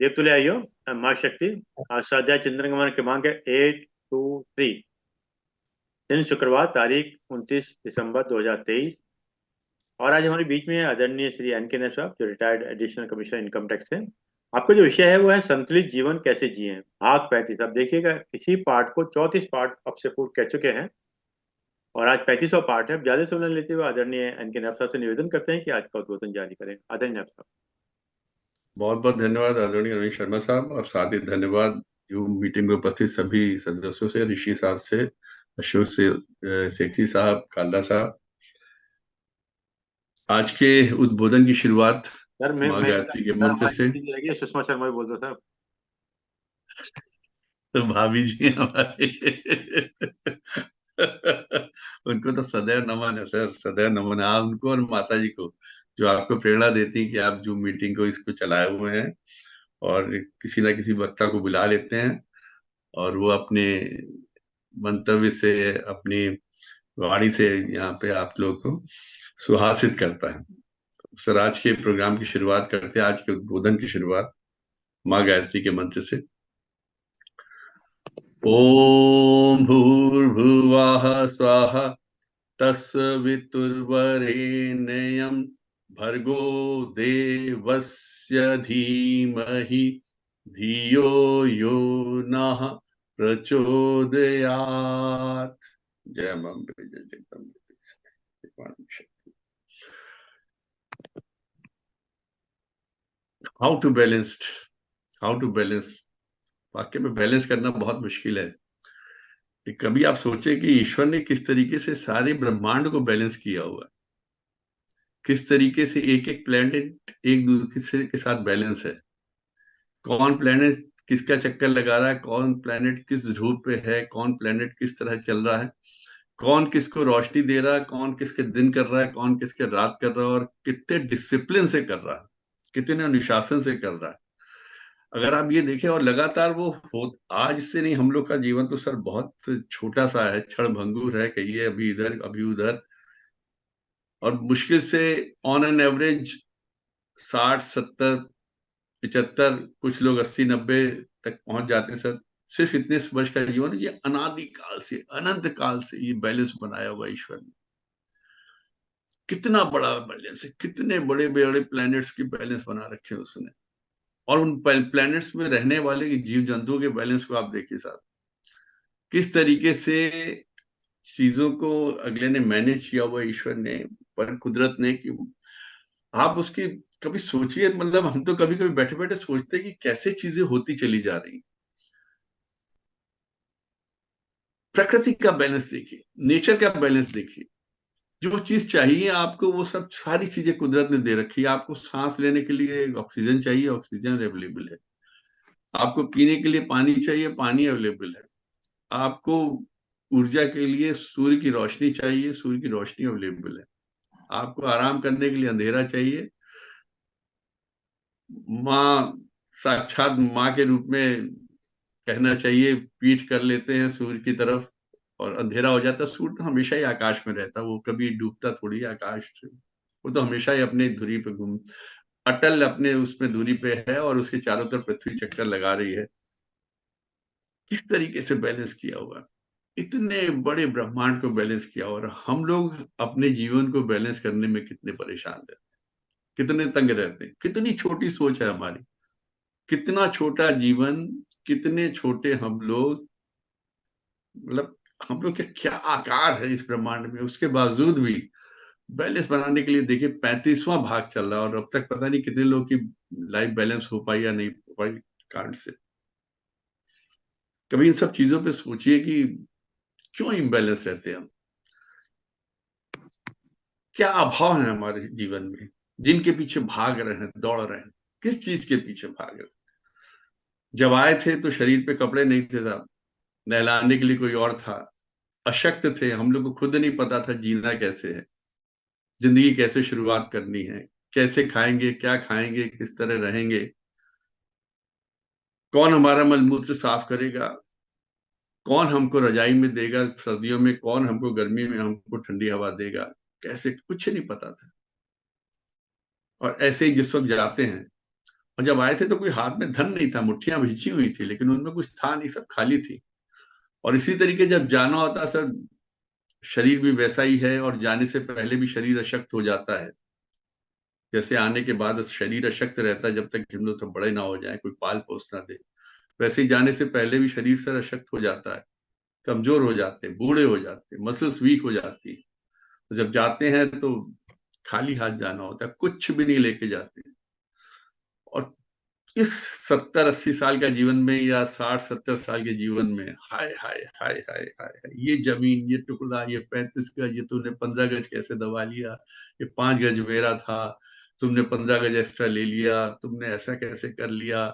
देव तुले आइयो। माँ शक्ति। आज स्वाध्याय चंद्रगमन क्रमांक है 823। दिन शुक्रवार, तारीख 29 दिसंबर 2023। और आज हमारे बीच में है आदरणीय श्री एन के साहब, जो retired additional commissioner income tax है। आपका जो विषय है वो है संतुलित जीवन कैसे जिए, भाग 35। आप देखिएगा, इसी पार्ट को 34 पार्ट अब से पूर्व कह चुके हैं और आज 35वां पार्ट है। अब ज्यादा समय लेते हुए आदरणीय एन के साहब से निवेदन करते हैं कि आज का उद्बोधन जारी करें। आदरणीय साहब। बहुत बहुत धन्यवाद आदरणीय रमेश शर्मा साहब, और साथ ही धन्यवाद जूम मीटिंग में उपस्थित सभी सदस्यों से, ऋषि साहब से, अशोक से, सेठी साहब, काला साहब। आज के उद्बोधन की शुरुआत सर मैं माँ मैं गायत्री के सर, मंत्र हमारी से। मीटिंग लगी, सुषमा शर्मा भी बोल दो साहब। तो भाभी जी हमारे उनको तो सदैव नमन है सर, सदैव नमन है। आप उनको और माता जी को, जो आपको प्रेरणा देती है कि आप जो मीटिंग को इसको चलाए हुए हैं और किसी ना किसी वक्ता को बुला लेते हैं और वो अपने मंतव्य से, अपनी वाणी से यहाँ पे आप लोग को सुहासित करता है। सर, आज के प्रोग्राम की शुरुआत करते हैं, आज के उद्बोधन की शुरुआत माँ गायत्री के मंत्र से। ओम भूर्भुवः स्वाहा तस्वितुर्वरेण्यं भर्गो देवस्य धीमहि धियो यो नः प्रचोदयात्। जय अम्बे, जय Jagdambe. How to balanced, how to balance. वाक्य में बैलेंस करना बहुत मुश्किल है। कि कभी आप सोचे कि ईश्वर ने किस तरीके से सारे ब्रह्मांड को बैलेंस किया हुआ है, किस तरीके से एक एक प्लेनेट एक दूसरे के साथ बैलेंस है, कौन प्लेनेट किसका चक्कर लगा रहा है, कौन प्लेनेट किस ध्रुव पे है, कौन प्लेनेट किस तरह चल रहा है, कौन किसको रोशनी दे रहा है, कौन किसके दिन कर रहा है, कौन किसके रात कर रहा है, और कितने डिसिप्लिन से कर रहा है, कितने अनुशासन से कर रहा है। अगर आप ये देखें, और लगातार वो हो, आज से नहीं, हम लोग का जीवन तो सर बहुत छोटा सा है, क्षण भंगुर है, कहिए अभी इधर अभी उधर, और मुश्किल से ऑन एन एवरेज 60, 70, 75, कुछ लोग 80, 90 तक पहुंच जाते हैं सर। सिर्फ इतने वर्ष का जीवन, ये अनादि काल से, अनंत काल से ये बैलेंस बनाया हुआ ईश्वर ने। कितना बड़ा बैलेंस है, कितने बड़े बड़े प्लैनेट्स की बैलेंस बना रखे हैं उसने, और उन प्लैनेट्स में रहने वाले जीव जंतुओं के बैलेंस को आप देखिए साहब, किस तरीके से चीजों को अगले ने मैनेज किया हुआ ईश्वर ने, पर कुदरत ने। कि आप उसकी कभी सोचिए, मतलब हम तो कभी कभी बैठे बैठे सोचते हैं कि कैसे चीजें होती चली जा रही। प्रकृति का बैलेंस देखिए, नेचर का बैलेंस देखिए, जो चीज चाहिए आपको वो सब सारी चीजें कुदरत ने दे रखी है। आपको सांस लेने के लिए ऑक्सीजन चाहिए, ऑक्सीजन अवेलेबल है। आपको पीने के लिए पानी चाहिए, पानी अवेलेबल है। आपको ऊर्जा के लिए सूर्य की रोशनी चाहिए, सूर्य की रोशनी अवेलेबल है। आपको आराम करने के लिए अंधेरा चाहिए, माँ, साक्षात माँ के रूप में कहना चाहिए, पीठ कर लेते हैं सूर्य की तरफ और अंधेरा हो जाता है। सूर्य तो हमेशा ही आकाश में रहता, वो कभी डूबता थोड़ी है आकाश से। वो तो हमेशा ही अपनी धुरी पे घूम, अटल अपने उसमें धुरी पे है, और उसके चारों तरफ पृथ्वी चक्कर लगा रही है। किस तरीके से बैलेंस किया हुआ है, इतने बड़े ब्रह्मांड को बैलेंस किया। और हम लोग अपने जीवन को बैलेंस करने में कितने परेशान रहते हैं, कितने तंग रहते हैं, कितनी छोटी सोच है हमारी, कितना छोटा जीवन, कितने छोटे हम लोग। मतलब हम लोग के क्या आकार है इस ब्रह्मांड में, उसके बावजूद भी बैलेंस बनाने के लिए देखिए 35वां भाग चल रहा है, और अब तक पता नहीं कितने लोग की लाइफ बैलेंस हो पाई या नहीं हो पाई कार्ड से। कभी इन सब चीजों पे सोचिए कि क्यों इम्बैलेंस रहते हैं हम, क्या अभाव है हमारे जीवन में, जिनके पीछे भाग रहे हैं, दौड़ रहे हैं। किस चीज के पीछे भाग रहे हैं? जब आए थे तो शरीर पे कपड़े नहीं थे साहब, नहलाने के लिए कोई और था। अशक्त थे, हम लोग को खुद नहीं पता था जीना कैसे है, जिंदगी कैसे शुरुआत करनी है, कैसे खाएंगे, क्या खाएंगे, किस तरह रहेंगे, कौन हमारा मलमूत्र साफ करेगा, कौन हमको रजाई में देगा सर्दियों में, कौन हमको गर्मी में हमको ठंडी हवा देगा, कैसे, कुछ नहीं पता था। और ऐसे ही जिस वक्त जाते हैं और जब आए थे तो कोई हाथ में धन नहीं था, मुट्ठियां भिंची हुई थी, लेकिन उनमें कुछ था नहीं, सब खाली थी। और इसी तरीके जब जाना होता सर, शरीर भी वैसा ही है, और जाने से पहले भी शरीर अशक्त हो जाता है। जैसे आने के बाद शरीर अशक्त रहता है जब तक कि हम लोग तो बड़े ना हो जाए, कोई पाल पोस ना दे, वैसे ही जाने से पहले भी शरीर सर अशक्त हो जाता है, कमजोर हो जाते हैं, बूढ़े हो जाते हैं, मसल्स वीक हो जाती है। तो जब जाते हैं तो खाली हाथ जाना होता है, कुछ भी नहीं लेके जाते। और इस 70-80 साल का जीवन में या 60-70 साल के जीवन में, हाय हाय हाय हाय हाय हाय, ये जमीन, ये टुकड़ा, ये 35 गज, ये तूने 15 गज कैसे दबा लिया, ये 5 गज मेरा था, तुमने 15 गज एक्स्ट्रा ले लिया, तुमने ऐसा कैसे कर लिया,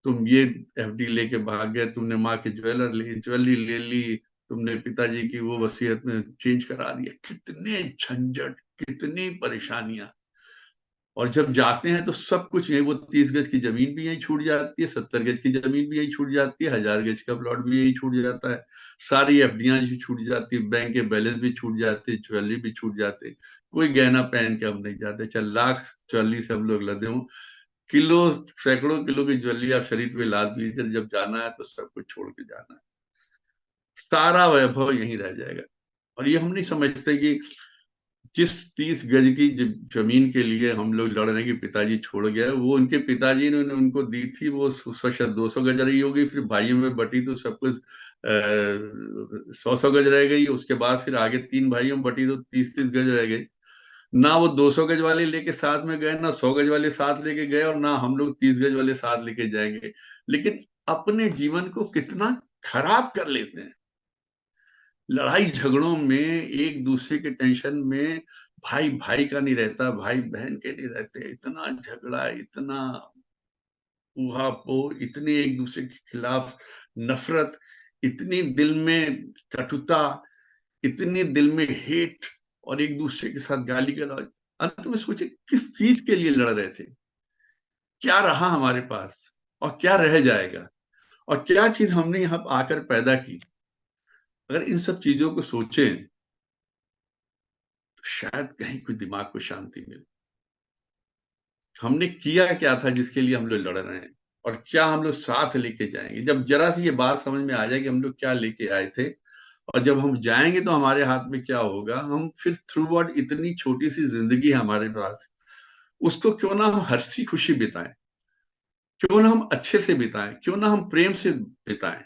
तुम ये एफडी लेके भाग गए, तुमने माँ की ज्वेलरी ले ली, तुमने पिताजी की वो वसीयत में चेंज करा दिया, कितने झंझट, कितनी परेशानियां। और जब जाते हैं तो सब कुछ यही, वो 30 गज की जमीन भी यही छूट जाती है, 70 गज की जमीन भी यही छूट जाती है, 1000 गज का प्लॉट भी यही छूट जाता है, सारी एफडियां भी छूट जाती है, बैंक के बैलेंस भी छूट जाते, ज्वेलरी भी छूट जाते, कोई गहना पहन के हम नहीं जाते, चाहे लाख ज्वेलरी से हम लोग लदे हों, किलो, सैकड़ों किलो की ज्वेलरी आप शरीर पे लाद लीजिए, जब जाना है तो सब कुछ छोड़ के जाना है, सारा वैभव यहीं रह जाएगा। और ये हम नहीं समझते कि जिस 30 गज की जमीन के लिए हम लोग लड़ रहे हैं कि पिताजी छोड़ गया, वो उनके पिताजी ने उनको दी थी, वो शायद 200 गज रही होगी, फिर भाइयों में बटी तो सब कुछ 100-100 गज रह गई, उसके बाद फिर आगे 3 भाइयों में बटी तो 30-30 गज रह गई। ना वो 200 गज वाले लेके साथ में गए, ना 100 गज वाले साथ लेके गए, और ना हम लोग 30 गज वाले साथ लेके जाएंगे। लेकिन अपने जीवन को कितना खराब कर लेते हैं, लड़ाई झगड़ों में, एक दूसरे के टेंशन में, भाई भाई का नहीं रहता, भाई बहन के नहीं रहते, इतना झगड़ा, इतना ऊहापोह, इतनी एक दूसरे के खिलाफ नफरत, इतनी दिल में कटुता, इतनी दिल में हेट, और एक दूसरे के साथ गाली गलौज। अंत में सोचे किस चीज के लिए लड़ रहे थे, क्या रहा हमारे पास, और क्या रह जाएगा, और क्या चीज हमने यहाँ आकर पैदा की। अगर इन सब चीजों को सोचें तो शायद कहीं कुछ दिमाग को शांति मिले। हमने किया क्या था जिसके लिए हम लोग लड़ रहे हैं, और क्या हम लोग साथ लेके जाएंगे। जब जरा सी ये बात समझ में आ जाए कि हम लोग क्या लेके आए थे, और जब हम जाएंगे तो हमारे हाथ में क्या होगा, हम फिर थ्रू आउट इतनी छोटी सी जिंदगी है हमारे पास, उसको क्यों ना हम हंसी खुशी बिताएं, क्यों ना हम अच्छे से बिताएं, क्यों ना हम प्रेम से बिताएं।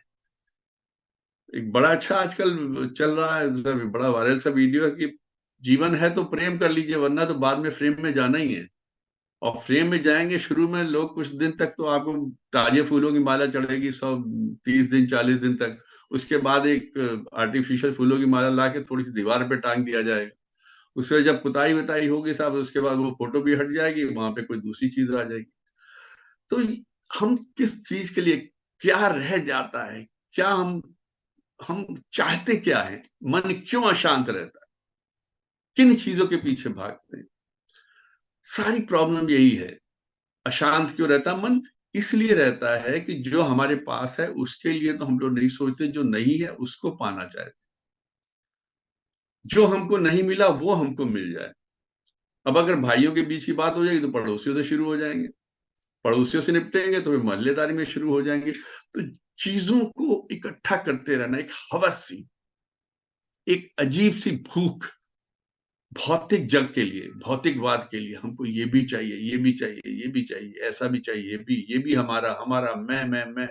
एक बड़ा अच्छा आजकल चल रहा है, बड़ा वायरल सा वीडियो है कि जीवन है तो प्रेम कर लीजिए, वरना तो बाद में फ्रेम में जाना ही है। और फ्रेम में जाएंगे, शुरू में लोग कुछ दिन तक तो आपको ताजे फूलों की माला चढ़ेगी, 130 दिन 40 दिन तक, उसके बाद एक आर्टिफिशियल फूलों की माला ला के थोड़ी सी दीवार पे टांग दिया जाएगा, उससे जब पुताई वताई होगी साहब, उसके बाद वो फोटो भी हट जाएगी, वहां पे कोई दूसरी चीज आ जाएगी। तो हम किस चीज के लिए, क्या रह जाता है, क्या हम चाहते क्या है, मन क्यों अशांत रहता है, किन चीजों के पीछे भागते हैं, सारी प्रॉब्लम यही है। अशांत क्यों रहता मन, इसलिए रहता है कि जो हमारे पास है उसके लिए तो हम लोग नहीं सोचते, जो नहीं है उसको पाना चाहते, जो हमको नहीं मिला वो हमको मिल जाए। अब अगर भाइयों के बीच की बात हो जाएगी तो पड़ोसियों से शुरू हो जाएंगे, पड़ोसियों से निपटेंगे तो फिर मोहल्लेदारी में शुरू हो जाएंगे। तो चीजों को इकट्ठा करते रहना, एक हवस सी, एक अजीब सी भूख, भौतिक जग के लिए, भौतिकवाद के लिए, हमको ये भी चाहिए, ये भी चाहिए, ये भी चाहिए, ऐसा भी चाहिए, ये भी हमारा, हमारा, मैं।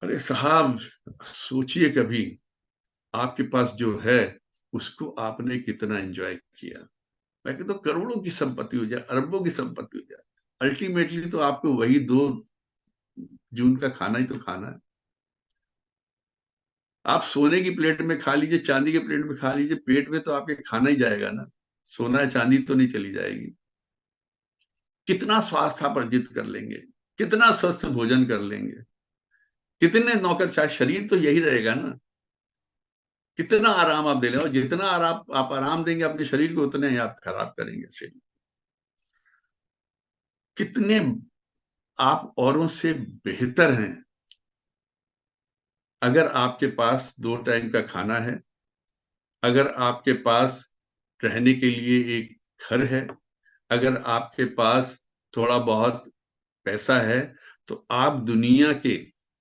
अरे साहब, सोचिए कभी, आपके पास जो है उसको आपने कितना एंजॉय किया। मैं कहता हूँ करोड़ों की संपत्ति हो जाए, अरबों की संपत्ति हो जाए, अल्टीमेटली तो आपको वही 2 जून का खाना ही तो खाना है। आप सोने की प्लेट में खा लीजिए, चांदी के प्लेट में खा लीजिए, पेट में तो आपके खाना ही जाएगा ना, सोना चांदी तो नहीं चली जाएगी। कितना स्वास्थ्य आप अर्जित कर लेंगे, कितना स्वस्थ भोजन कर लेंगे, कितने नौकरशाह, शरीर तो यही रहेगा ना। कितना आराम आप दे रहे हो, जितना आराम आप आराम देंगे अपने शरीर को, उतने ही आप खराब करेंगे शरीर। कितने आप औरों से बेहतर हैं अगर आपके पास 2 टाइम का खाना है, अगर आपके पास रहने के लिए एक घर है, अगर आपके पास थोड़ा बहुत पैसा है, तो आप दुनिया के,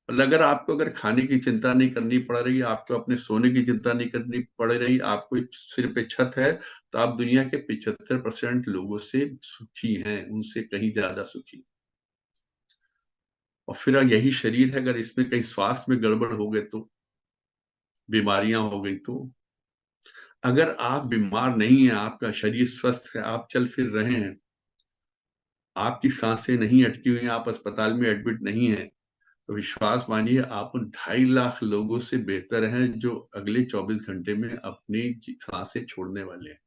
मतलब अगर आपको अगर खाने की चिंता नहीं करनी पड़ रही, आपको अपने सोने की चिंता नहीं करनी पड़ रही, आपको सिर पे छत है, तो आप दुनिया के 75% लोगों से सुखी हैं, उनसे कहीं ज्यादा सुखी। और फिर यही शरीर है, अगर इसमें कहीं स्वास्थ्य में गड़बड़ हो गए तो, बीमारियां हो गई तो, अगर आप बीमार नहीं है, आपका शरीर स्वस्थ है, आप चल फिर रहे हैं, आपकी सांसें नहीं अटकी हुई हैं, आप अस्पताल में एडमिट नहीं है, तो विश्वास मानिए आप उन 2.5 लाख लोगों से बेहतर हैं जो अगले 24 घंटे में अपनी सांसें छोड़ने वाले हैं।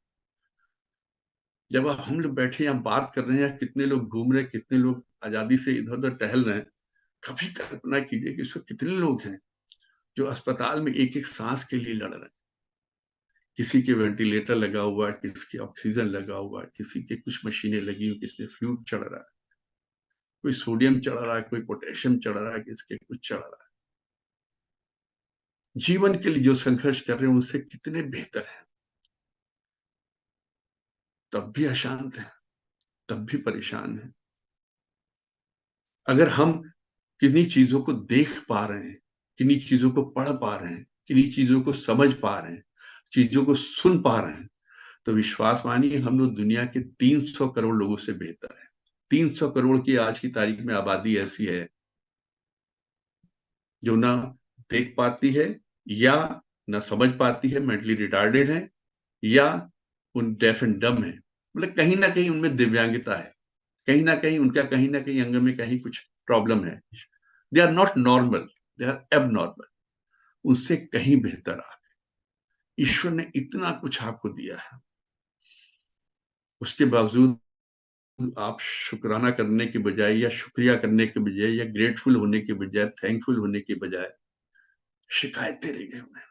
जब आप हम लोग बैठे यहाँ बात कर रहे हैं, कितने लोग घूम रहे हैं, कितने लोग आजादी से इधर उधर टहल रहे हैं, कभी कल्पना कीजिए कि इसमें कितने लोग हैं जो अस्पताल में एक एक सांस के लिए लड़ रहे हैं। किसी के वेंटिलेटर लगा हुआ है, किसी के ऑक्सीजन लगा हुआ है, किसी के कुछ मशीनें लगी हुई, किसी पे फ्लूइड चढ़ रहा है, कोई सोडियम चढ़ रहा है, कोई पोटेशियम चढ़ रहा है, किसके कुछ चढ़ रहा है। जीवन के लिए जो संघर्ष कर रहे हैं उनसे कितने बेहतर हैं, तब भी अशांत है, तब भी परेशान है। अगर हम किन्हीं चीजों को देख पा रहे हैं, किन्हीं चीजों को पढ़ पा रहे हैं, किन्हीं चीजों को समझ पा रहे हैं, चीजों को सुन पा रहे हैं, तो विश्वास मानिए हम लोग दुनिया के 300 करोड़ लोगों से बेहतर है। 300 करोड़ की आज की तारीख में आबादी ऐसी है जो ना देख पाती है, या ना समझ पाती है, मेंटली रिटार्डेड है, या उन डेफ एंड डम है, मतलब कहीं ना कहीं उनमें दिव्यांगता है, कहीं ना कहीं अंग में कहीं कुछ प्रॉब्लम है। They are not normal, they are abnormal, उससे कहीं बेहतर आप। ईश्वर ने इतना कुछ आपको दिया है, उसके बावजूद आप शुक्राना करने के बजाय, या शुक्रिया करने के बजाय, या ग्रेटफुल होने के बजाय, थैंकफुल होने के बजाय शिकायतें रह गए उन्हें।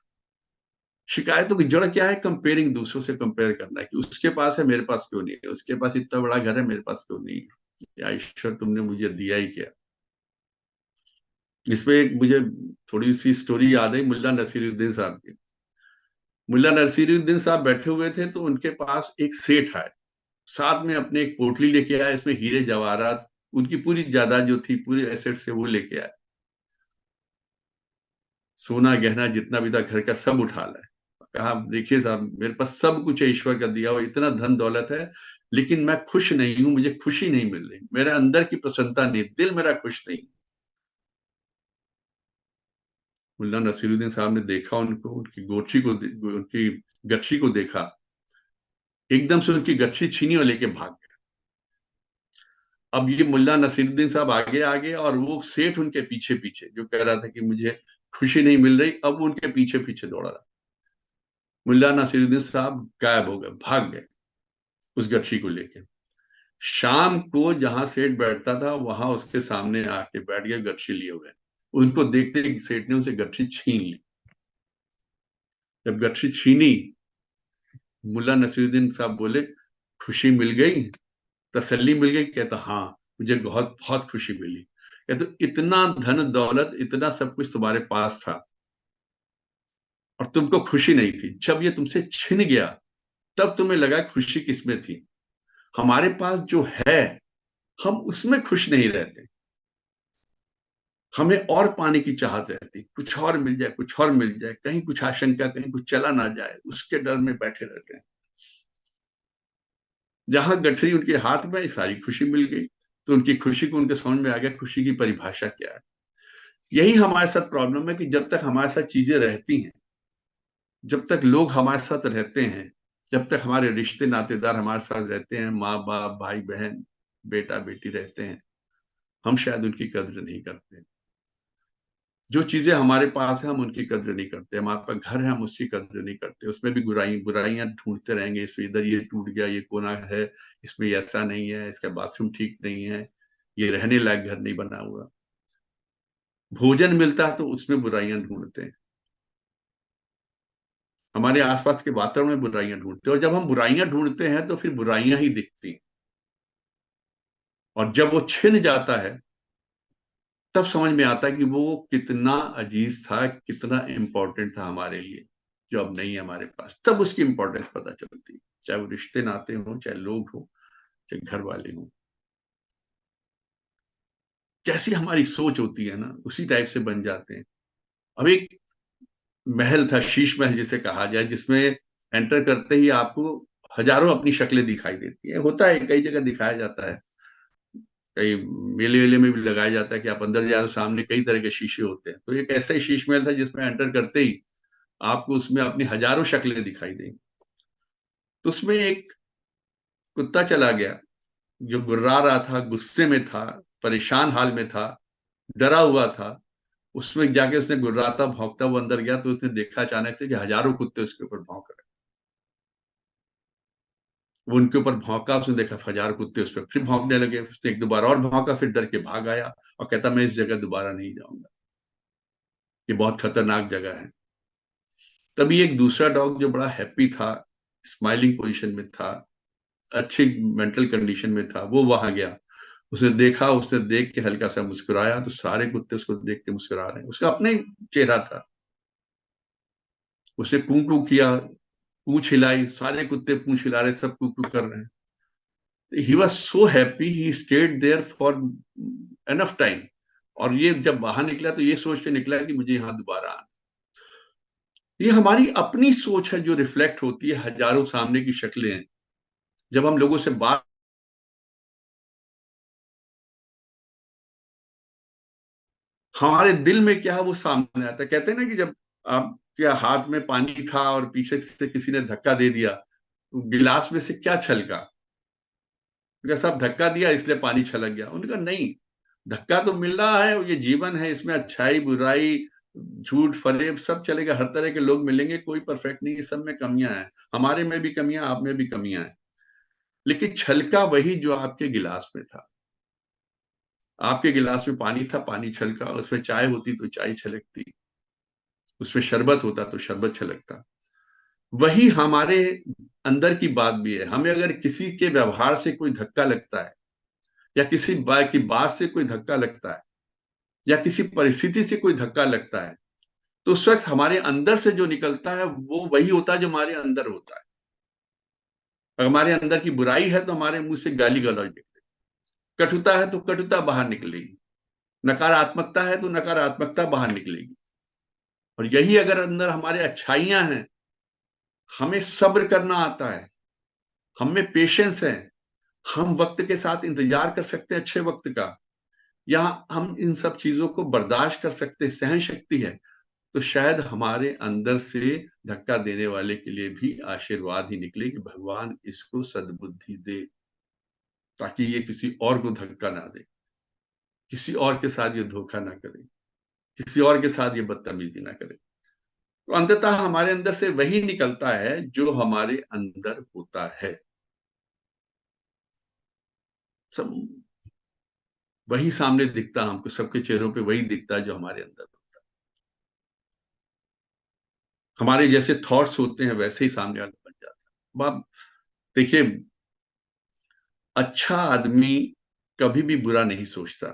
शिकायतों की जड़ क्या है? कंपेयरिंग, दूसरों से कंपेयर करना, कि उसके पास है मेरे पास क्यों नहीं है, उसके पास इतना बड़ा घर है मेरे पास क्यों नहीं है, या ईश्वर तुमने मुझे दिया ही क्या। इसमें एक मुझे थोड़ी सी स्टोरी याद है मुल्ला नसीरुद्दीन साहब की। मुल्ला नसीरुद्दीन साहब बैठे हुए थे, तो उनके पास एक सेठ आए, साथ में अपने एक पोटली लेके आए, इसमें हीरे जवाहरात, उनकी पूरी जायदाद जो थी, पूरे एसेट से वो लेके आए, सोना गहना जितना भी था घर का सब उठा लाए। कहा देखिए साहब, मेरे पास सब कुछ है, ईश्वर का दिया हुआ इतना धन दौलत है, लेकिन मैं खुश नहीं हूं, मुझे खुशी नहीं मिल रही, मेरे अंदर की प्रसन्नता नहीं, दिल मेरा खुश नहीं। मुल्ला नसीरुद्दीन साहब ने देखा उनको, उनकी गोची को, उनकी गठरी को देखा, एकदम से उनकी गठरी छीनी और लेके भाग गए। अब ये मुल्ला नसीरुद्दीन साहब आगे आगे, और वो सेठ उनके पीछे पीछे, जो कह रहा था कि मुझे खुशी नहीं मिल रही, अब उनके पीछे पीछे दौड़ा रहा। मुल्ला नसीरुद्दीन साहब गायब हो गए, भाग गए उस गठरी को लेके। शाम को जहां सेठ बैठता था, वहां उसके सामने आके बैठ गए गठरी लिए हुए। उनको देखते ही सेठ ने उनसे गठरी छीन ली। जब गठरी छीनी, मुल्ला नसीरुद्दीन साहब बोले खुशी मिल गई, तसल्ली मिल गई? कहता हाँ, मुझे बहुत बहुत खुशी मिली। कहते इतना धन दौलत, इतना सब कुछ तुम्हारे पास था और तुमको खुशी नहीं थी, जब ये तुमसे छिन गया तब तुम्हें लगा खुशी किसमें थी। हमारे पास जो है, हम उसमें खुश नहीं रहते, हमें और पाने की चाहत रहती, कुछ और मिल जाए, कुछ और मिल जाए, कहीं कुछ आशंका, कहीं कुछ चला ना जाए, उसके डर में बैठे रहते हैं। जहां गठरी उनके हाथ में सारी खुशी मिल गई, तो उनकी खुशी को उनके समझ में आ गया खुशी की परिभाषा क्या है। यही हमारे साथ प्रॉब्लम है कि जब तक हमारे साथ चीजें रहती हैं, जब तक लोग हमारे साथ रहते हैं, जब तक हमारे रिश्ते नातेदार हमारे साथ रहते हैं, माँ बाप, भाई बहन, बेटा बेटी रहते हैं, हम शायद उनकी कद्र नहीं करते। जो चीजें हमारे पास है हम उनकी कद्र नहीं करते, हमारे पास घर है हम उसकी कद्र नहीं करते, उसमें भी बुराइयां ढूंढते रहेंगे, इसमें इधर ये टूट गया, ये कोना है, इसमें ऐसा नहीं है, इसका बाथरूम ठीक नहीं है, ये रहने लायक घर नहीं बना हुआ। भोजन मिलता है तो उसमें बुराइयां ढूंढते हैं, हमारे आसपास के वातावरण में बुराइयां ढूंढते हैं, और जब हम बुराइयां ढूंढते हैं तो फिर बुराइयां ही दिखती हैं। और जब वो छिन जाता है, तब समझ में आता है कि वो कितना अजीज था, कितना इंपॉर्टेंट था हमारे लिए, जो अब नहीं है हमारे पास। तब उसकी इंपॉर्टेंस पता चलती है, चाहे वो रिश्ते नाते हो, चाहे लोग हो, चाहे घर वाले हो। जैसी हमारी सोच होती है ना, उसी टाइप से बन जाते हैं। अब एक महल था, शीश महल जिसे कहा जाए, जिसमें एंटर करते ही आपको हजारों अपनी शक्लें दिखाई देती है। होता है, कई जगह दिखाया जाता है, कई मेले वेले में भी लगाया जाता है कि आप अंदर जाए तो सामने कई तरह के शीशे होते हैं। तो एक ऐसा ही शीश महल था जिसमें एंटर करते ही आपको उसमें अपनी हजारों शक्लें दिखाई देंगी। तो उसमें एक कुत्ता चला गया जो गुर्रा रहा था, गुस्से में था, परेशान हाल में था, डरा हुआ था। उसमें जाके उसने गुर्राता भौंकता वो अंदर गया, तो उसने देखा अचानक से कि हजारों कुत्ते उसके ऊपर भौंक रहे। वो उनके ऊपर भौंका, उसने देखा हजार कुत्ते उस पर फिर भौंकने लगे। उसने एक दो बार और भौंका, फिर डर के भाग आया और कहता मैं इस जगह दोबारा नहीं जाऊंगा, ये बहुत खतरनाक जगह है। तभी एक दूसरा डॉग जो बड़ा हैप्पी था, स्माइलिंग पोजीशन में था, अच्छी मेंटल कंडीशन में था, वो वहां गया। उसने देखा, उसने देख के हल्का सा मुस्कुराया, तो सारे कुत्ते उसको देख के मुस्कुरा रहे हैं। उसका अपना ही चेहरा था। उसने कू कू किया, पूंछ हिलाई, सारे कुत्ते पूंछ हिला रहे, सब कू कू कर रहे हैं। He was so happy, he stayed there for enough time. और ये जब बाहर निकला तो ये सोच के निकला कि मुझे यहाँ दोबारा आना। ये हमारी अपनी सोच है जो रिफ्लेक्ट होती है, हजारों सामने की शक्लें हैं। जब हम लोगों से बात, हमारे दिल में क्या है वो सामने आता है। कहते हैं ना कि जब आपके हाथ में पानी था और पीछे से किसी ने धक्का दे दिया, तो गिलास में से क्या छलका? उनका साहब धक्का दिया इसलिए पानी छलक गया। उनका नहीं, धक्का तो मिल रहा है, ये जीवन है, इसमें अच्छाई बुराई, झूठ फरेब सब चलेगा, हर तरह के लोग मिलेंगे, कोई परफेक्ट नहीं है, सब में कमियां हैं। हमारे में भी कमियां, आप में भी कमियां हैं। लेकिन छलका वही जो आपके गिलास में था। आपके गिलास में पानी था, पानी छलका। उसमें चाय होती तो चाय छलकती, उसमें शरबत होता तो शरबत छलकता। वही हमारे अंदर की बात भी है। हमें अगर किसी के व्यवहार से कोई धक्का लगता है, या किसी की बात से कोई धक्का लगता है, या किसी परिस्थिति से कोई धक्का लगता है, तो उस वक्त हमारे अंदर से जो निकलता है वो वही होता है जो हमारे अंदर होता है। अगर हमारे अंदर की बुराई है तो हमारे मुंह से गाली गलौज निकलेगी, कटुता है तो कटुता बाहर निकलेगी, नकारात्मकता है तो नकारात्मकता बाहर निकलेगी। और यही अगर अंदर हमारे अच्छाइयां हैं, हमें सब्र करना आता है, हम में पेशेंस है, हम वक्त के साथ इंतजार कर सकते हैं अच्छे वक्त का, या हम इन सब चीजों को बर्दाश्त कर सकते हैं, सहन शक्ति है, तो शायद हमारे अंदर से धक्का देने वाले के लिए भी आशीर्वाद ही निकले कि भगवान इसको सद्बुद्धि दे, ताकि ये किसी और को धक्का ना दे, किसी और के साथ ये धोखा ना करे, किसी और के साथ ये बदतमीजी ना करे। तो अंततः हमारे अंदर से वही निकलता है जो हमारे अंदर होता है। सब वही सामने दिखता, हमको सबके चेहरों पे वही दिखता है जो हमारे अंदर होता है। हमारे जैसे थॉट्स होते हैं वैसे ही सामने वाला बन जाता है। अब आप देखिए, अच्छा आदमी कभी भी बुरा नहीं सोचता,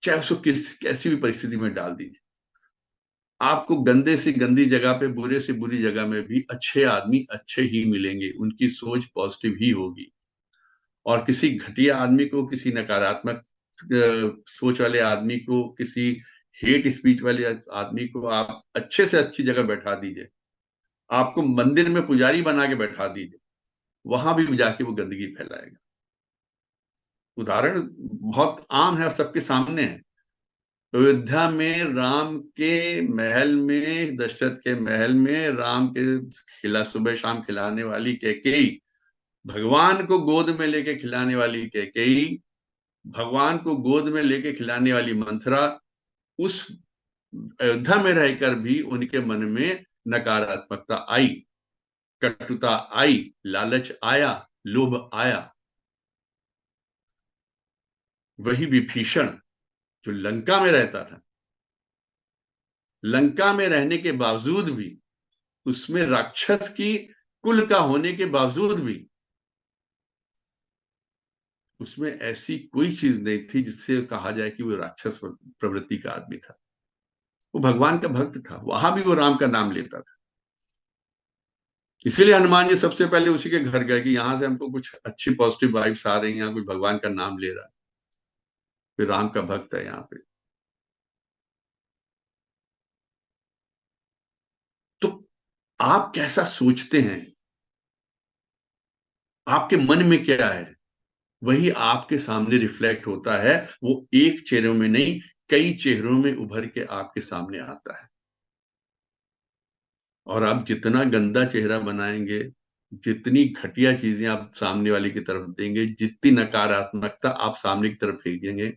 चाहे उसको कैसी भी परिस्थिति में डाल दीजिए। आपको गंदे से गंदी जगह पे, बुरे से बुरी जगह में भी अच्छे आदमी अच्छे ही मिलेंगे, उनकी सोच पॉजिटिव ही होगी। और किसी घटिया आदमी को, किसी नकारात्मक सोच वाले आदमी को, किसी हेट स्पीच वाले आदमी को आप अच्छे से अच्छी जगह बैठा दीजिए, आपको मंदिर में पुजारी बना के बैठा दीजिए, वहां भी जाके वो गंदगी फैलाएगा। उदाहरण बहुत आम है और सबके सामने है। अयोध्या में राम के महल में, दशरथ के महल में राम के खिला सुबह शाम खिलाने वाली कैकेयी, भगवान को गोद में लेके खिलाने वाली कैकेयी, भगवान को गोद में लेके खिलाने वाली मंथरा, उस अयोध्या में रहकर भी उनके मन में नकारात्मकता आई, कटुता आई, लालच आया, लोभ आया। वही विभीषण जो लंका में रहता था, लंका में रहने के बावजूद भी, उसमें राक्षस की कुल का होने के बावजूद भी, उसमें ऐसी कोई चीज नहीं थी जिससे कहा जाए कि वो राक्षस प्रवृत्ति का आदमी था। वो भगवान का भक्त था, वहां भी वो राम का नाम लेता था। इसीलिए हनुमान जी सबसे पहले उसी के घर गए कि यहां से हमको कुछ अच्छी पॉजिटिव वाइब्स आ रही हैं, यहाँ कोई भगवान का नाम ले रहा है। फिर राम का भक्त है यहाँ पे। तो आप कैसा सोचते हैं, आपके मन में क्या है, वही आपके सामने रिफ्लेक्ट होता है। वो एक चेहरे में नहीं, कई चेहरों में उभर के आपके सामने आता है। और आप जितना गंदा चेहरा बनाएंगे, जितनी घटिया चीजें आप सामने वाले की तरफ देंगे, जितनी नकारात्मकता आप सामने की तरफ फेंकेंगे,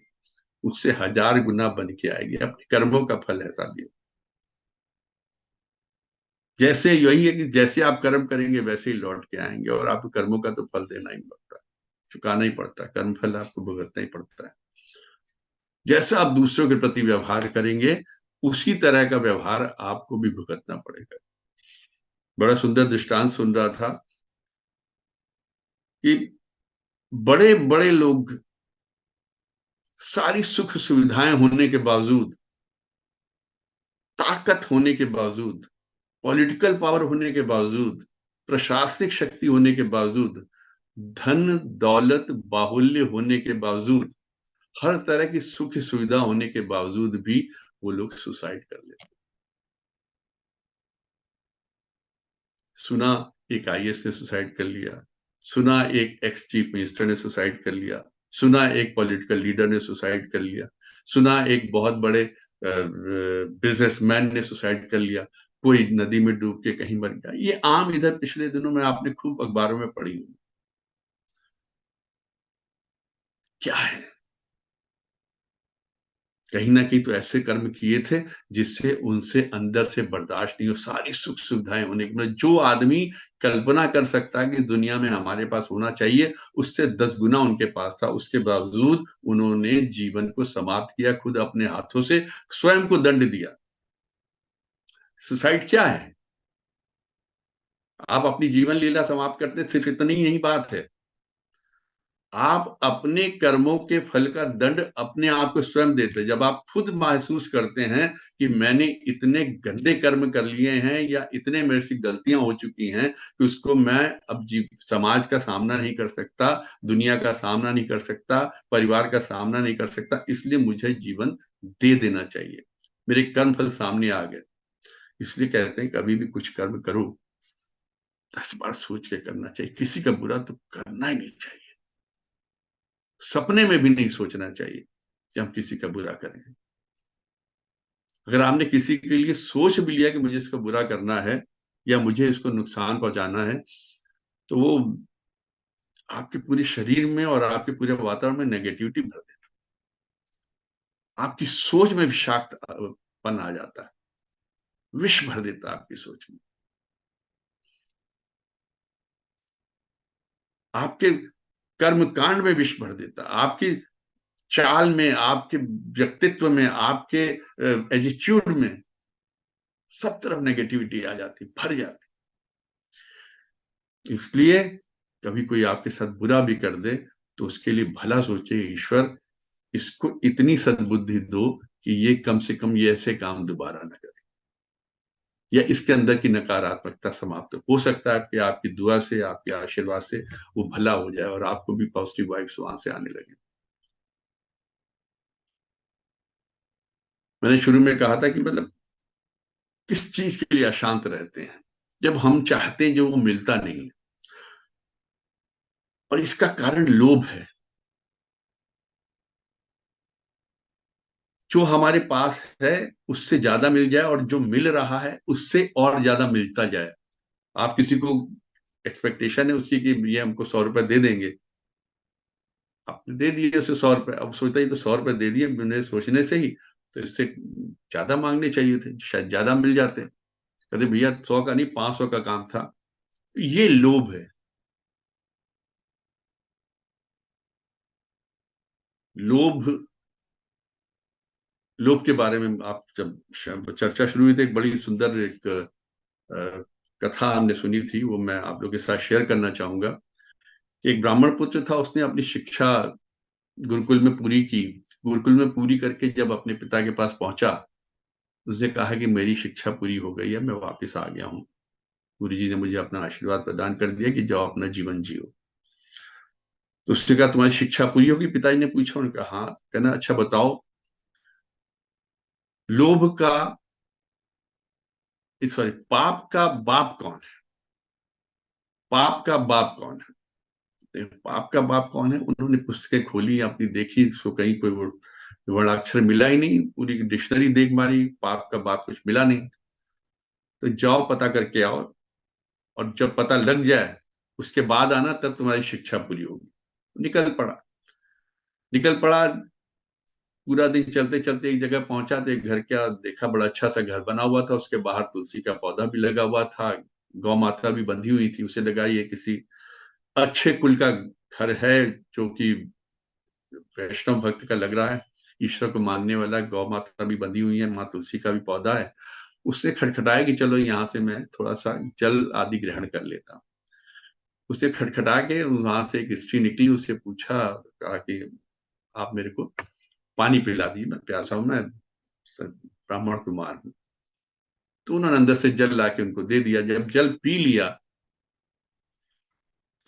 उससे 1000 गुना बन के आएगी। अपने कर्मों का फल है साहब ये। जैसे यही है कि जैसे आप कर्म करेंगे वैसे ही लौट के आएंगे, और आपको कर्मों का तो फल देना ही पड़ता है, चुकाना ही पड़ता है, कर्म फल आपको भुगतना ही पड़ता है। जैसा आप दूसरों के प्रति व्यवहार करेंगे, उसी तरह का व्यवहार आपको भी भुगतना पड़ेगा। बड़ा सुंदर दृष्टांत सुन रहा था कि बड़े बड़े लोग, सारी सुख सुविधाएं होने के बावजूद, ताकत होने के बावजूद, पॉलिटिकल पावर होने के बावजूद, प्रशासनिक शक्ति होने के बावजूद, धन दौलत बाहुल्य होने के बावजूद, हर तरह की सुख सुविधा होने के बावजूद भी वो लोग सुसाइड कर लेते। सुना एक आईएएस ने सुसाइड कर लिया, सुना एक एक्स चीफ मिनिस्टर ने सुसाइड कर लिया, सुना एक पॉलिटिकल लीडर ने सुसाइड कर लिया, सुना एक बहुत बड़े बिजनेसमैन ने सुसाइड कर लिया, कोई नदी में डूब के कहीं मर गया। ये आम इधर पिछले दिनों में आपने खूब अखबारों में पढ़ी हुई। क्या है, कहीं ना कहीं तो ऐसे कर्म किए थे जिससे उनसे अंदर से बर्दाश्त नहीं हो, सारी सुख सुविधाएं होने के बाद जो आदमी कल्पना कर सकता है कि दुनिया में हमारे पास होना चाहिए, उससे 10 गुना उनके पास था, उसके बावजूद उन्होंने जीवन को समाप्त किया, खुद अपने हाथों से स्वयं को दंड दिया। सुसाइड क्या है? आप अपनी जीवन लीला समाप्त करते, सिर्फ इतनी ही बात है। आप अपने कर्मों के फल का दंड अपने आप को स्वयं देते। जब आप खुद महसूस करते हैं कि मैंने इतने गंदे कर्म कर लिए हैं, या इतने मेरे से गलतियां हो चुकी हैं कि उसको मैं अब समाज का सामना नहीं कर सकता, दुनिया का सामना नहीं कर सकता, परिवार का सामना नहीं कर सकता, इसलिए मुझे जीवन दे देना चाहिए, मेरे कर्म फल सामने आ गए। इसलिए कहते हैं कभी भी कुछ कर्म करो 10 बार सोच के करना चाहिए। किसी का बुरा तो करना ही नहीं चाहिए, सपने में भी नहीं सोचना चाहिए कि हम किसी का बुरा करेंगे। अगर आपने किसी के लिए सोच भी लिया कि मुझे इसका बुरा करना है या मुझे इसको नुकसान पहुंचाना है, तो वो आपके पूरे शरीर में और आपके पूरे वातावरण में नेगेटिविटी भर देता है। आपकी सोच में विषाक्त पन आ जाता है, विष भर देता है आपकी सोच में। आपके कर्म कांड में विष भर देता है, आपकी चाल में, आपके व्यक्तित्व में, आपके एटीट्यूड में, सब तरफ नेगेटिविटी आ जाती, भर जाती। इसलिए कभी कोई आपके साथ बुरा भी कर दे तो उसके लिए भला सोचे, ईश्वर इसको इतनी सद्बुद्धि दो कि ये कम से कम ये ऐसे काम दोबारा न करे, या इसके अंदर की नकारात्मकता समाप्त हो सकता है कि आपकी दुआ से, आपके आशीर्वाद से वो भला हो जाए और आपको भी पॉजिटिव वाइब्स वहां से आने लगे। मैंने शुरू में कहा था कि मतलब किस चीज के लिए अशांत रहते हैं, जब हम चाहते हैं जो वो मिलता नहीं, और इसका कारण लोभ है। जो हमारे पास है उससे ज्यादा मिल जाए, और जो मिल रहा है उससे और ज्यादा मिलता जाए। आप किसी को एक्सपेक्टेशन है उसकी कि ये हमको 100 रुपए दे देंगे, आपने दे दिए उसे 100 रुपए, अब सोचता ही तो 100 रुपए दे दिए मैंने सोचने से ही, तो इससे ज्यादा मांगने चाहिए थे, शायद ज्यादा मिल जाते। कहते भैया 100 का नहीं 500 का काम था। ये लोभ है। लोभ, लोभ के बारे में आप जब चर्चा शुरू हुई थी, एक बड़ी सुंदर एक कथा हमने सुनी थी, वो मैं आप लोगों के साथ शेयर करना चाहूंगा। एक ब्राह्मण पुत्र था, उसने अपनी शिक्षा गुरुकुल में पूरी की। गुरुकुल में पूरी करके जब अपने पिता के पास पहुंचा, उसने कहा कि मेरी शिक्षा पूरी हो गई है, मैं वापस आ गया हूँ, गुरु जी ने मुझे अपना आशीर्वाद प्रदान कर दिया कि जाओ अपना जीवन जियो। तो उसने कहा तुम्हारी शिक्षा पूरी होगी? पिताजी ने पूछा। उन्होंने कहा हाँ। कहना अच्छा बताओ, लोभ का, सॉरी, पाप का बाप कौन है? पाप का बाप कौन है? देखो, पाप का बाप कौन है? उन्होंने पुस्तकें खोली, अपनी देखी, उसको कहीं कोई वर्णाक्षर मिला ही नहीं। पूरी डिक्शनरी देख मारी, पाप का बाप कुछ मिला नहीं। तो जाओ पता करके आओ, और जब पता लग जाए उसके बाद आना, तब तुम्हारी शिक्षा पूरी होगी। निकल पड़ा। निकल पड़ा। पूरा दिन चलते चलते एक जगह पहुंचा, तो एक घर क्या देखा, बड़ा अच्छा सा घर बना हुआ था, उसके बाहर तुलसी का पौधा भी लगा हुआ था, गौ माता भी बंधी हुई थी। उसे लगा ये किसी अच्छे कुल का घर है, जो कि वैष्णव भक्त का लग रहा है, ईश्वर को मानने वाला, गौ माता भी बंधी हुई है, माँ तुलसी का भी पौधा है। उससे खटखटाया कि चलो यहाँ से मैं थोड़ा सा जल आदि ग्रहण कर लेता हूँ। उसे खटखटा के वहां से एक स्त्री निकली, उससे पूछा, कहा कि आप मेरे को पानी पिला दी, मैं प्यासा हूं, मैं ब्राह्मण कुमार हूँ। तो उन्होंने अंदर से जल ला के उनको दे दिया। जब जल पी लिया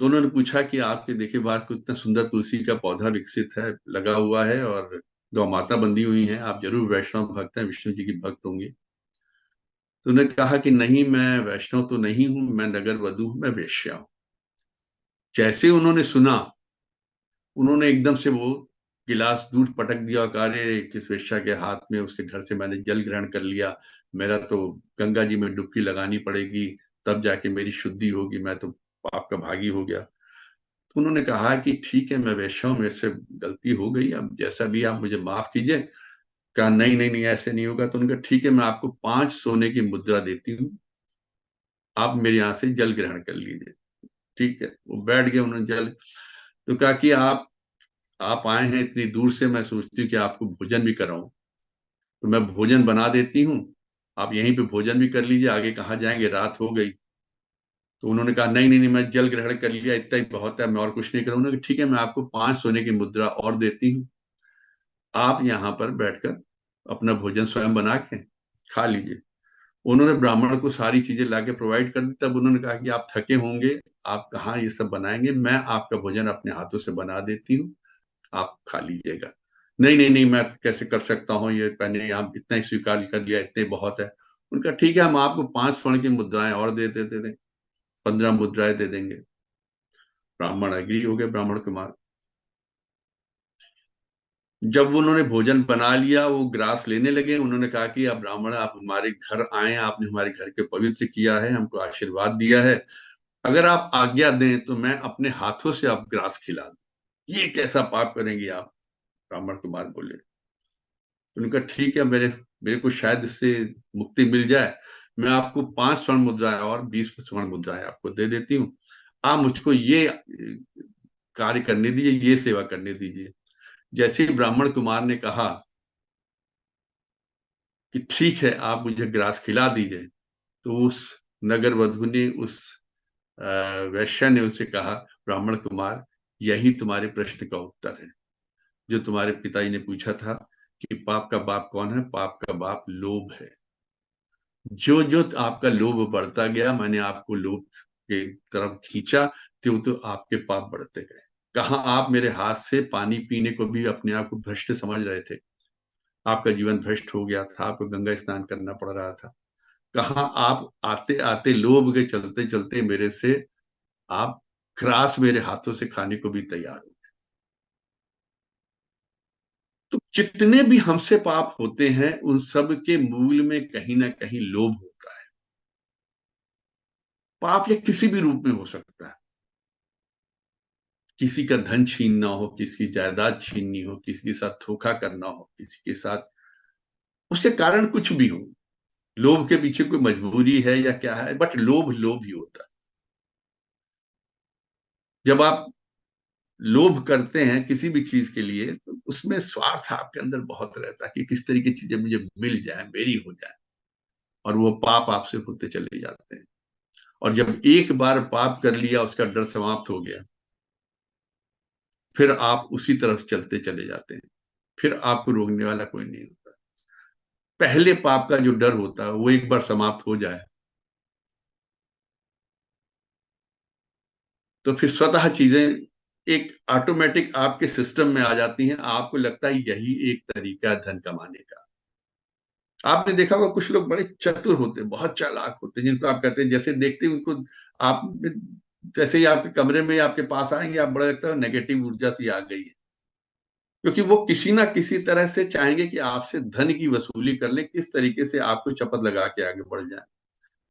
तो उन्होंने पूछा कि आपके देखिए बाहर को इतना सुंदर तुलसी का पौधा विकसित है, लगा हुआ है, और गौ माता बंधी हुई है, आप जरूर वैष्णव भक्त हैं, विष्णु जी की भक्त होंगे। तो उन्होंने कहा कि नहीं, मैं वैष्णव तो नहीं हूं, मैं नगर वधू हूं, मैं वेश्या हूं। जैसे उन्होंने सुना, उन्होंने एकदम से वो गिलास दूध पटक दिया और कहा, अरे किस वेश्या के हाथ में, उसके घर से मैंने जल ग्रहण कर लिया, मेरा तो गंगा जी में डुबकी लगानी पड़ेगी, तब जाके मेरी शुद्धि होगी, मैं तो पाप का भागी हो गया। तो उन्होंने कहा कि ठीक है, मैं वेश्या हूं, मेरे से गलती हो गई, अब जैसा भी आप मुझे माफ कीजिए। कहा नहीं नहीं नहीं, ऐसे नहीं होगा। तो उन्होंने कहा ठीक है, मैं आपको 5 सोने की मुद्रा देती हूँ, आप मेरे यहाँ से जल ग्रहण कर लीजिए। ठीक है, वो बैठ गए, उन्होंने जल। तो कहा कि आप आए हैं इतनी दूर से, मैं सोचती हूँ कि आपको भोजन भी कराऊं, तो मैं भोजन बना देती हूँ, आप यहीं पे भोजन भी कर लीजिए, आगे कहाँ जाएंगे, रात हो गई। तो उन्होंने कहा नहीं नहीं नहीं, मैं जल ग्रहण कर लिया, इतना ही बहुत है, मैं और कुछ नहीं करूंगा। ठीक है, मैं आपको 5 सोने की मुद्रा और देती हूँ, आप यहाँ पर बैठकर अपना भोजन स्वयं बना के खा लीजिए। उन्होंने ब्राह्मण को सारी चीजें लाके प्रोवाइड कर दी। तब उन्होंने कहा कि आप थके होंगे, आप कहाँ ये सब बनाएंगे, मैं आपका भोजन अपने हाथों से बना देती हूँ, आप खा लीजिएगा। नहीं नहीं नहीं, मैं कैसे कर सकता हूँ, ये मैंने आप इतना ही स्वीकार कर लिया, इतने बहुत है। उनका ठीक है, हम आपको 5 स्वर्ण की मुद्राएं और दे देते थे, 15 मुद्राएं दे देंगे। ब्राह्मण एग्री हो गए, ब्राह्मण कुमार। जब उन्होंने भोजन बना लिया, वो ग्रास लेने लगे, उन्होंने कहा कि अब ब्राह्मण, आप हमारे घर आए, आपने हमारे घर के पवित्र किया है, हमको आशीर्वाद दिया है, अगर आप आज्ञा दें तो मैं अपने हाथों से आप ग्रास खिला दूं। ये कैसा पाप करेंगे आप? ब्राह्मण कुमार बोले। उनका ठीक है, मेरे मेरे को शायद इससे मुक्ति मिल जाए, मैं आपको 5 स्वर्ण मुद्राएं और 20 स्वर्ण मुद्राएं आपको दे देती हूँ, आप मुझको ये कार्य करने दीजिए, ये सेवा करने दीजिए। जैसे ही ब्राह्मण कुमार ने कहा कि ठीक है, आप मुझे ग्रास खिला दीजिए, तो उस नगर वधु ने, उस अ, वैश्या ने उसे कहा, ब्राह्मण कुमार, यही तुम्हारे प्रश्न का उत्तर है, जो तुम्हारे पिताजी ने पूछा था कि पाप का बाप कौन है। पाप का बाप लोभ है। जो जो आपका लोभ बढ़ता गया, मैंने आपको लोभ के तरफ खींचा, तो आपके पाप बढ़ते गए। कहा आप मेरे हाथ से पानी पीने को भी अपने आप को भ्रष्ट समझ रहे थे, आपका जीवन भ्रष्ट हो गया था, आपको गंगा स्नान करना पड़ रहा था। कहा आप आते आते लोभ के चलते चलते मेरे से आप ग्रास मेरे हाथों से खाने को भी तैयार हो। तो जितने भी हमसे पाप होते हैं, उन सब के मूल में कहीं ना कहीं लोभ होता है। पाप ये किसी भी रूप में हो सकता है। किसी का धन छीनना हो, किसी की जायदाद छीननी हो, किसी के साथ धोखा करना हो, किसी के साथ, उसके कारण कुछ भी हो, लोभ के पीछे कोई मजबूरी है या क्या है, बट लोभ लोभ ही होता है। जब आप लोभ करते हैं किसी भी चीज के लिए, तो उसमें स्वार्थ आपके अंदर बहुत रहता है कि किस तरीके की चीजें मुझे मिल जाए, मेरी हो जाए, और वो पाप आपसे होते चले जाते हैं। और जब एक बार पाप कर लिया, उसका डर समाप्त हो गया, फिर आप उसी तरफ चलते चले जाते हैं, फिर आपको रोकने वाला कोई नहीं होता। पहले पाप का जो डर होता है, वो एक बार समाप्त हो जाए, तो फिर स्वतः चीजें एक ऑटोमेटिक आपके सिस्टम में आ जाती हैं, आपको लगता है यही एक तरीका है धन कमाने का। आपने देखा होगा कुछ लोग बड़े चतुर होते हैं, बहुत चालाक होते हैं, जिनको आप कहते हैं जैसे देखते हैं उनको, आप जैसे ही आपके कमरे में आपके पास आएंगे, आप बड़ा लगता है नेगेटिव ऊर्जा सी आ गई है, क्योंकि वो किसी ना किसी तरह से चाहेंगे कि आपसे धन की वसूली कर लें, किस तरीके से आपको चपत लगा के आगे बढ़ जाए।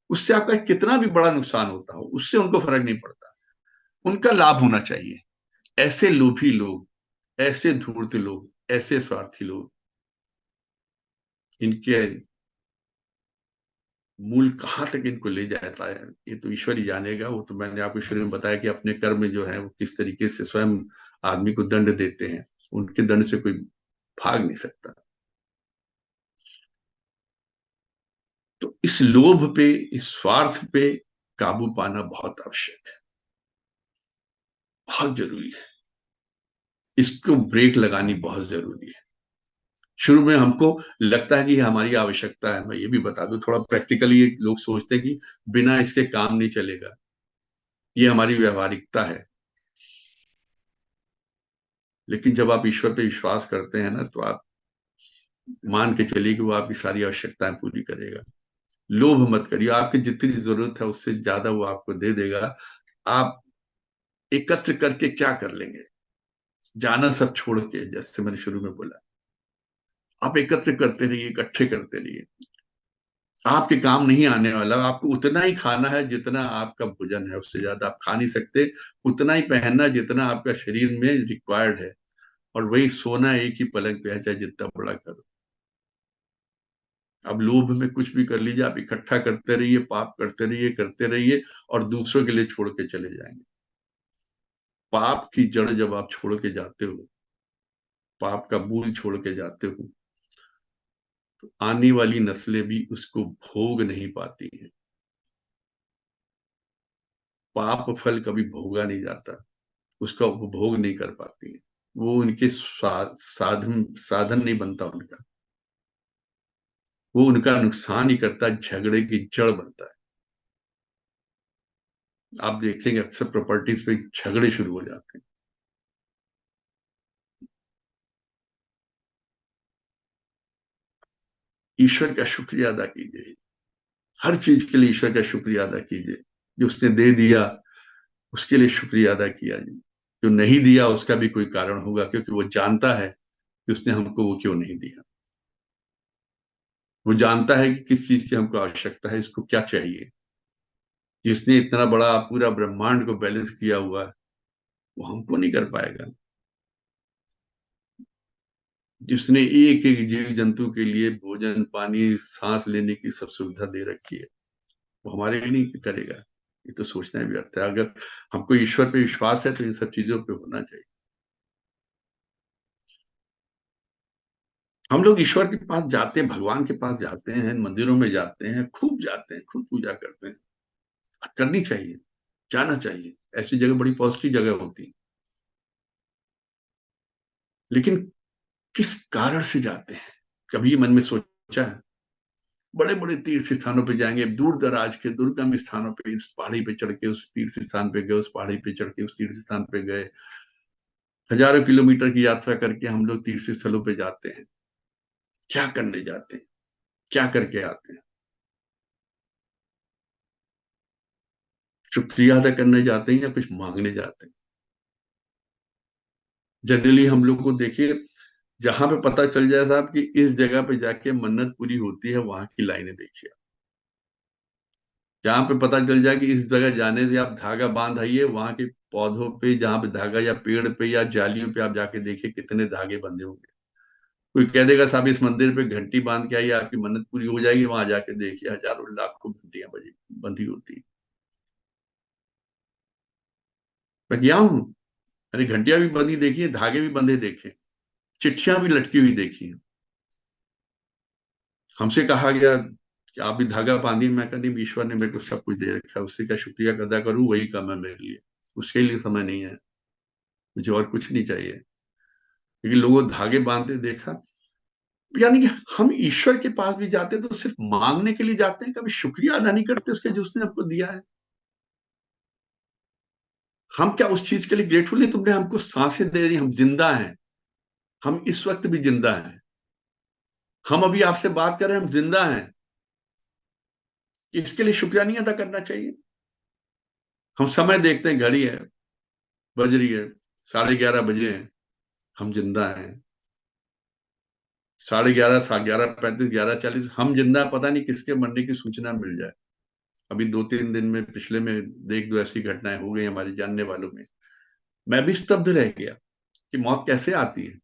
उससे आपका कितना भी बड़ा नुकसान होता हो, उससे उनको फर्क नहीं पड़ता, उनका लाभ होना चाहिए। ऐसे लोभी लोग, ऐसे धूर्त लोग, ऐसे स्वार्थी लोग, इनके मूल कहाँ तक इनको ले जाता है ये तो ईश्वर ही जानेगा। वो तो मैंने आपको शुरू में बताया कि अपने कर्म जो है वो किस तरीके से स्वयं आदमी को दंड देते हैं, उनके दंड से कोई भाग नहीं सकता। तो इस लोभ पे, इस स्वार्थ पे काबू पाना बहुत आवश्यक है, बहुत जरूरी है। इसको ब्रेक लगानी बहुत जरूरी है। शुरू में हमको लगता है कि ये हमारी आवश्यकता है। मैं ये भी बता दूं, थोड़ा प्रैक्टिकली लोग सोचते हैं कि बिना इसके काम नहीं चलेगा, ये हमारी व्यवहारिकता है। लेकिन जब आप ईश्वर पे विश्वास करते हैं ना, तो आप मान के चलिए कि वो आपकी सारी आवश्यकताएं पूरी करेगा। लोभ मत करिए, आपकी जितनी जरूरत है उससे ज्यादा वो आपको दे देगा। आप एकत्र करके क्या कर लेंगे, जाना सब छोड़ के, जैसे मैंने शुरू में बोला, आप एकत्र करते रहिए, इकट्ठे करते रहिए। आपके काम नहीं आने वाला, आपको उतना ही खाना है जितना आपका भोजन है, उससे ज्यादा आप खा नहीं सकते। उतना ही पहनना जितना आपका शरीर में रिक्वायर्ड है, और वही सोना एक ही पलंग पे है, चाहे जितना बड़ा करो। अब लोभ में कुछ भी कर लीजिए, आप इकट्ठा करते रहिए, पाप करते रहिए, करते रहिए, और दूसरों के लिए छोड़ के चले जाएंगे। पाप की जड़ जब आप छोड़ के जाते हो, पाप का मूल छोड़ के जाते हो, तो आने वाली नस्लें भी उसको भोग नहीं पाती हैं। पाप फल कभी भोगा नहीं जाता, उसका उपभोग नहीं कर पाती है। वो उनके साधन साधन नहीं बनता उनका, वो उनका नुकसान ही करता, झगड़े की जड़ बनता है। आप देखेंगे अक्सर प्रॉपर्टीज पे झगड़े शुरू हो जाते हैं। ईश्वर का शुक्रिया अदा कीजिए, हर चीज के लिए ईश्वर का शुक्रिया अदा कीजिए। जो उसने दे दिया उसके लिए शुक्रिया अदा किया जाए, जो नहीं दिया उसका भी कोई कारण होगा, क्योंकि वो जानता है कि उसने हमको वो क्यों नहीं दिया। वो जानता है कि किस चीज की हमको आवश्यकता है, इसको क्या चाहिए। जिसने इतना बड़ा पूरा ब्रह्मांड को बैलेंस किया हुआ है, वो हमको नहीं कर पाएगा। जिसने एक एक जीव जंतु के लिए भोजन, पानी, सांस लेने की सब सुविधा दे रखी है, वो हमारे लिए नहीं करेगा। ये तो सोचना भी व्यर्थ है। अगर हमको ईश्वर पे विश्वास है तो इन सब चीजों पे होना चाहिए। हम लोग ईश्वर के पास जाते हैं, भगवान के पास जाते हैं, मंदिरों में जाते हैं, खूब जाते हैं, खूब पूजा करते हैं। करनी चाहिए, जाना चाहिए, ऐसी जगह बड़ी पॉजिटिव जगह होती है। लेकिन किस कारण से जाते हैं, कभी मन में सोचा है? बड़े बड़े तीर्थ स्थानों पे जाएंगे, दूर दराज के दुर्गम स्थानों पे, इस पहाड़ी पे चढ़ के उस तीर्थ स्थान पे गए, उस पहाड़ी पे चढ़ के उस तीर्थ स्थान पे गए। हजारों किलोमीटर की यात्रा करके हम लोग तीर्थ स्थलों पे जाते हैं। क्या करने जाते हैं, क्या करके आते हैं? शुक्रिया अदा करने जाते हैं या कुछ मांगने जाते हैं? जनरली हम लोग को देखिए, जहां पे पता चल जाए साहब कि इस जगह पे जाके मन्नत पूरी होती है, वहां की लाइनें देखिए। जहां पे पता चल जाए कि इस जगह जाने से आप धागा बांध आइए, वहां के पौधों पे जहां पे धागा, या पेड़ पे या जालियों पे आप जाके देखिए कितने धागे बंधे होंगे। कोई कह देगा साहब इस मंदिर पे घंटी बांध के आइए, आपकी मन्नत पूरी हो जाएगी, वहां जाके देखिए हजारों लाखों घंटियां बजी बंधी होती है। मैं गया हूँ, अरे घंटियां भी बंधी देखी है, धागे भी बंधे देखे, चिट्ठियां भी लटकी हुई देखी है। हमसे कहा गया कि आप भी धागा बांधिए, मैं कहती ईश्वर ने मेरे को सब कुछ दे रखा है, उससे क्या शुक्रिया अदा करूं, वही कम है मेरे लिए। उसके लिए समय नहीं है, मुझे और कुछ नहीं चाहिए। लेकिन लोगों धागे बांधते देखा। यानी कि हम ईश्वर के पास भी जाते हैं तो सिर्फ मांगने के लिए जाते हैं, कभी शुक्रिया अदा नहीं करते उसके जो उसने हमको दिया है। हम क्या उस चीज के लिए ग्रेटफुल नहीं? तुमने हमको सांसें दे रही, हम जिंदा हैं, हम इस वक्त भी जिंदा हैं, हम अभी आपसे बात कर रहे हैं, हम जिंदा हैं। इसके लिए शुक्रिया नहीं अदा करना चाहिए? हम समय देखते हैं, घड़ी है, बज रही है 11:30 बजे हैं, हम जिंदा हैं। 11:30, 11:35, 11:40, हम जिंदा, पता नहीं किसके मरने की सूचना मिल जाए। अभी 2-3 दिन में, पिछले में एक दो ऐसी घटनाएं हो गई हमारे जानने वालों में। मैं भी स्तब्ध रह गया कि मौत कैसे आती है,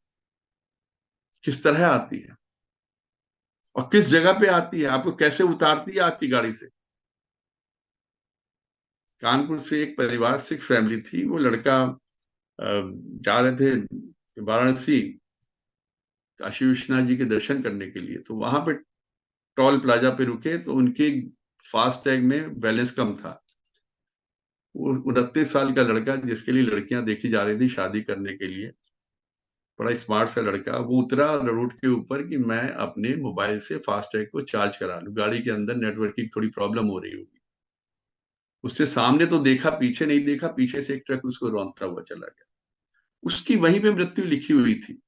किस तरह आती है, और किस जगह पे आती है, आपको कैसे उतारती है आपकी गाड़ी से। कानपुर से एक परिवार, सिख फैमिली थी, वो लड़का जा रहे थे वाराणसी काशी विश्वनाथ जी के दर्शन करने के लिए। तो वहां पे टोल प्लाजा पे रुके, तो उनके फास्ट टैग में बैलेंस कम था। वो 29 साल का लड़का, जिसके लिए लड़कियां देखी जा रही थी शादी करने के लिए, बड़ा स्मार्ट सा लड़का, वो उतरा रोड के ऊपर कि मैं अपने मोबाइल से फास्ट टैग को चार्ज करा लूं, गाड़ी के अंदर नेटवर्क की थोड़ी प्रॉब्लम हो रही होगी। उससे सामने तो देखा, पीछे नहीं देखा, पीछे से एक ट्रक उसको रौंदता हुआ चला गया। उसकी वहीं पे मृत्यु लिखी हुई थी,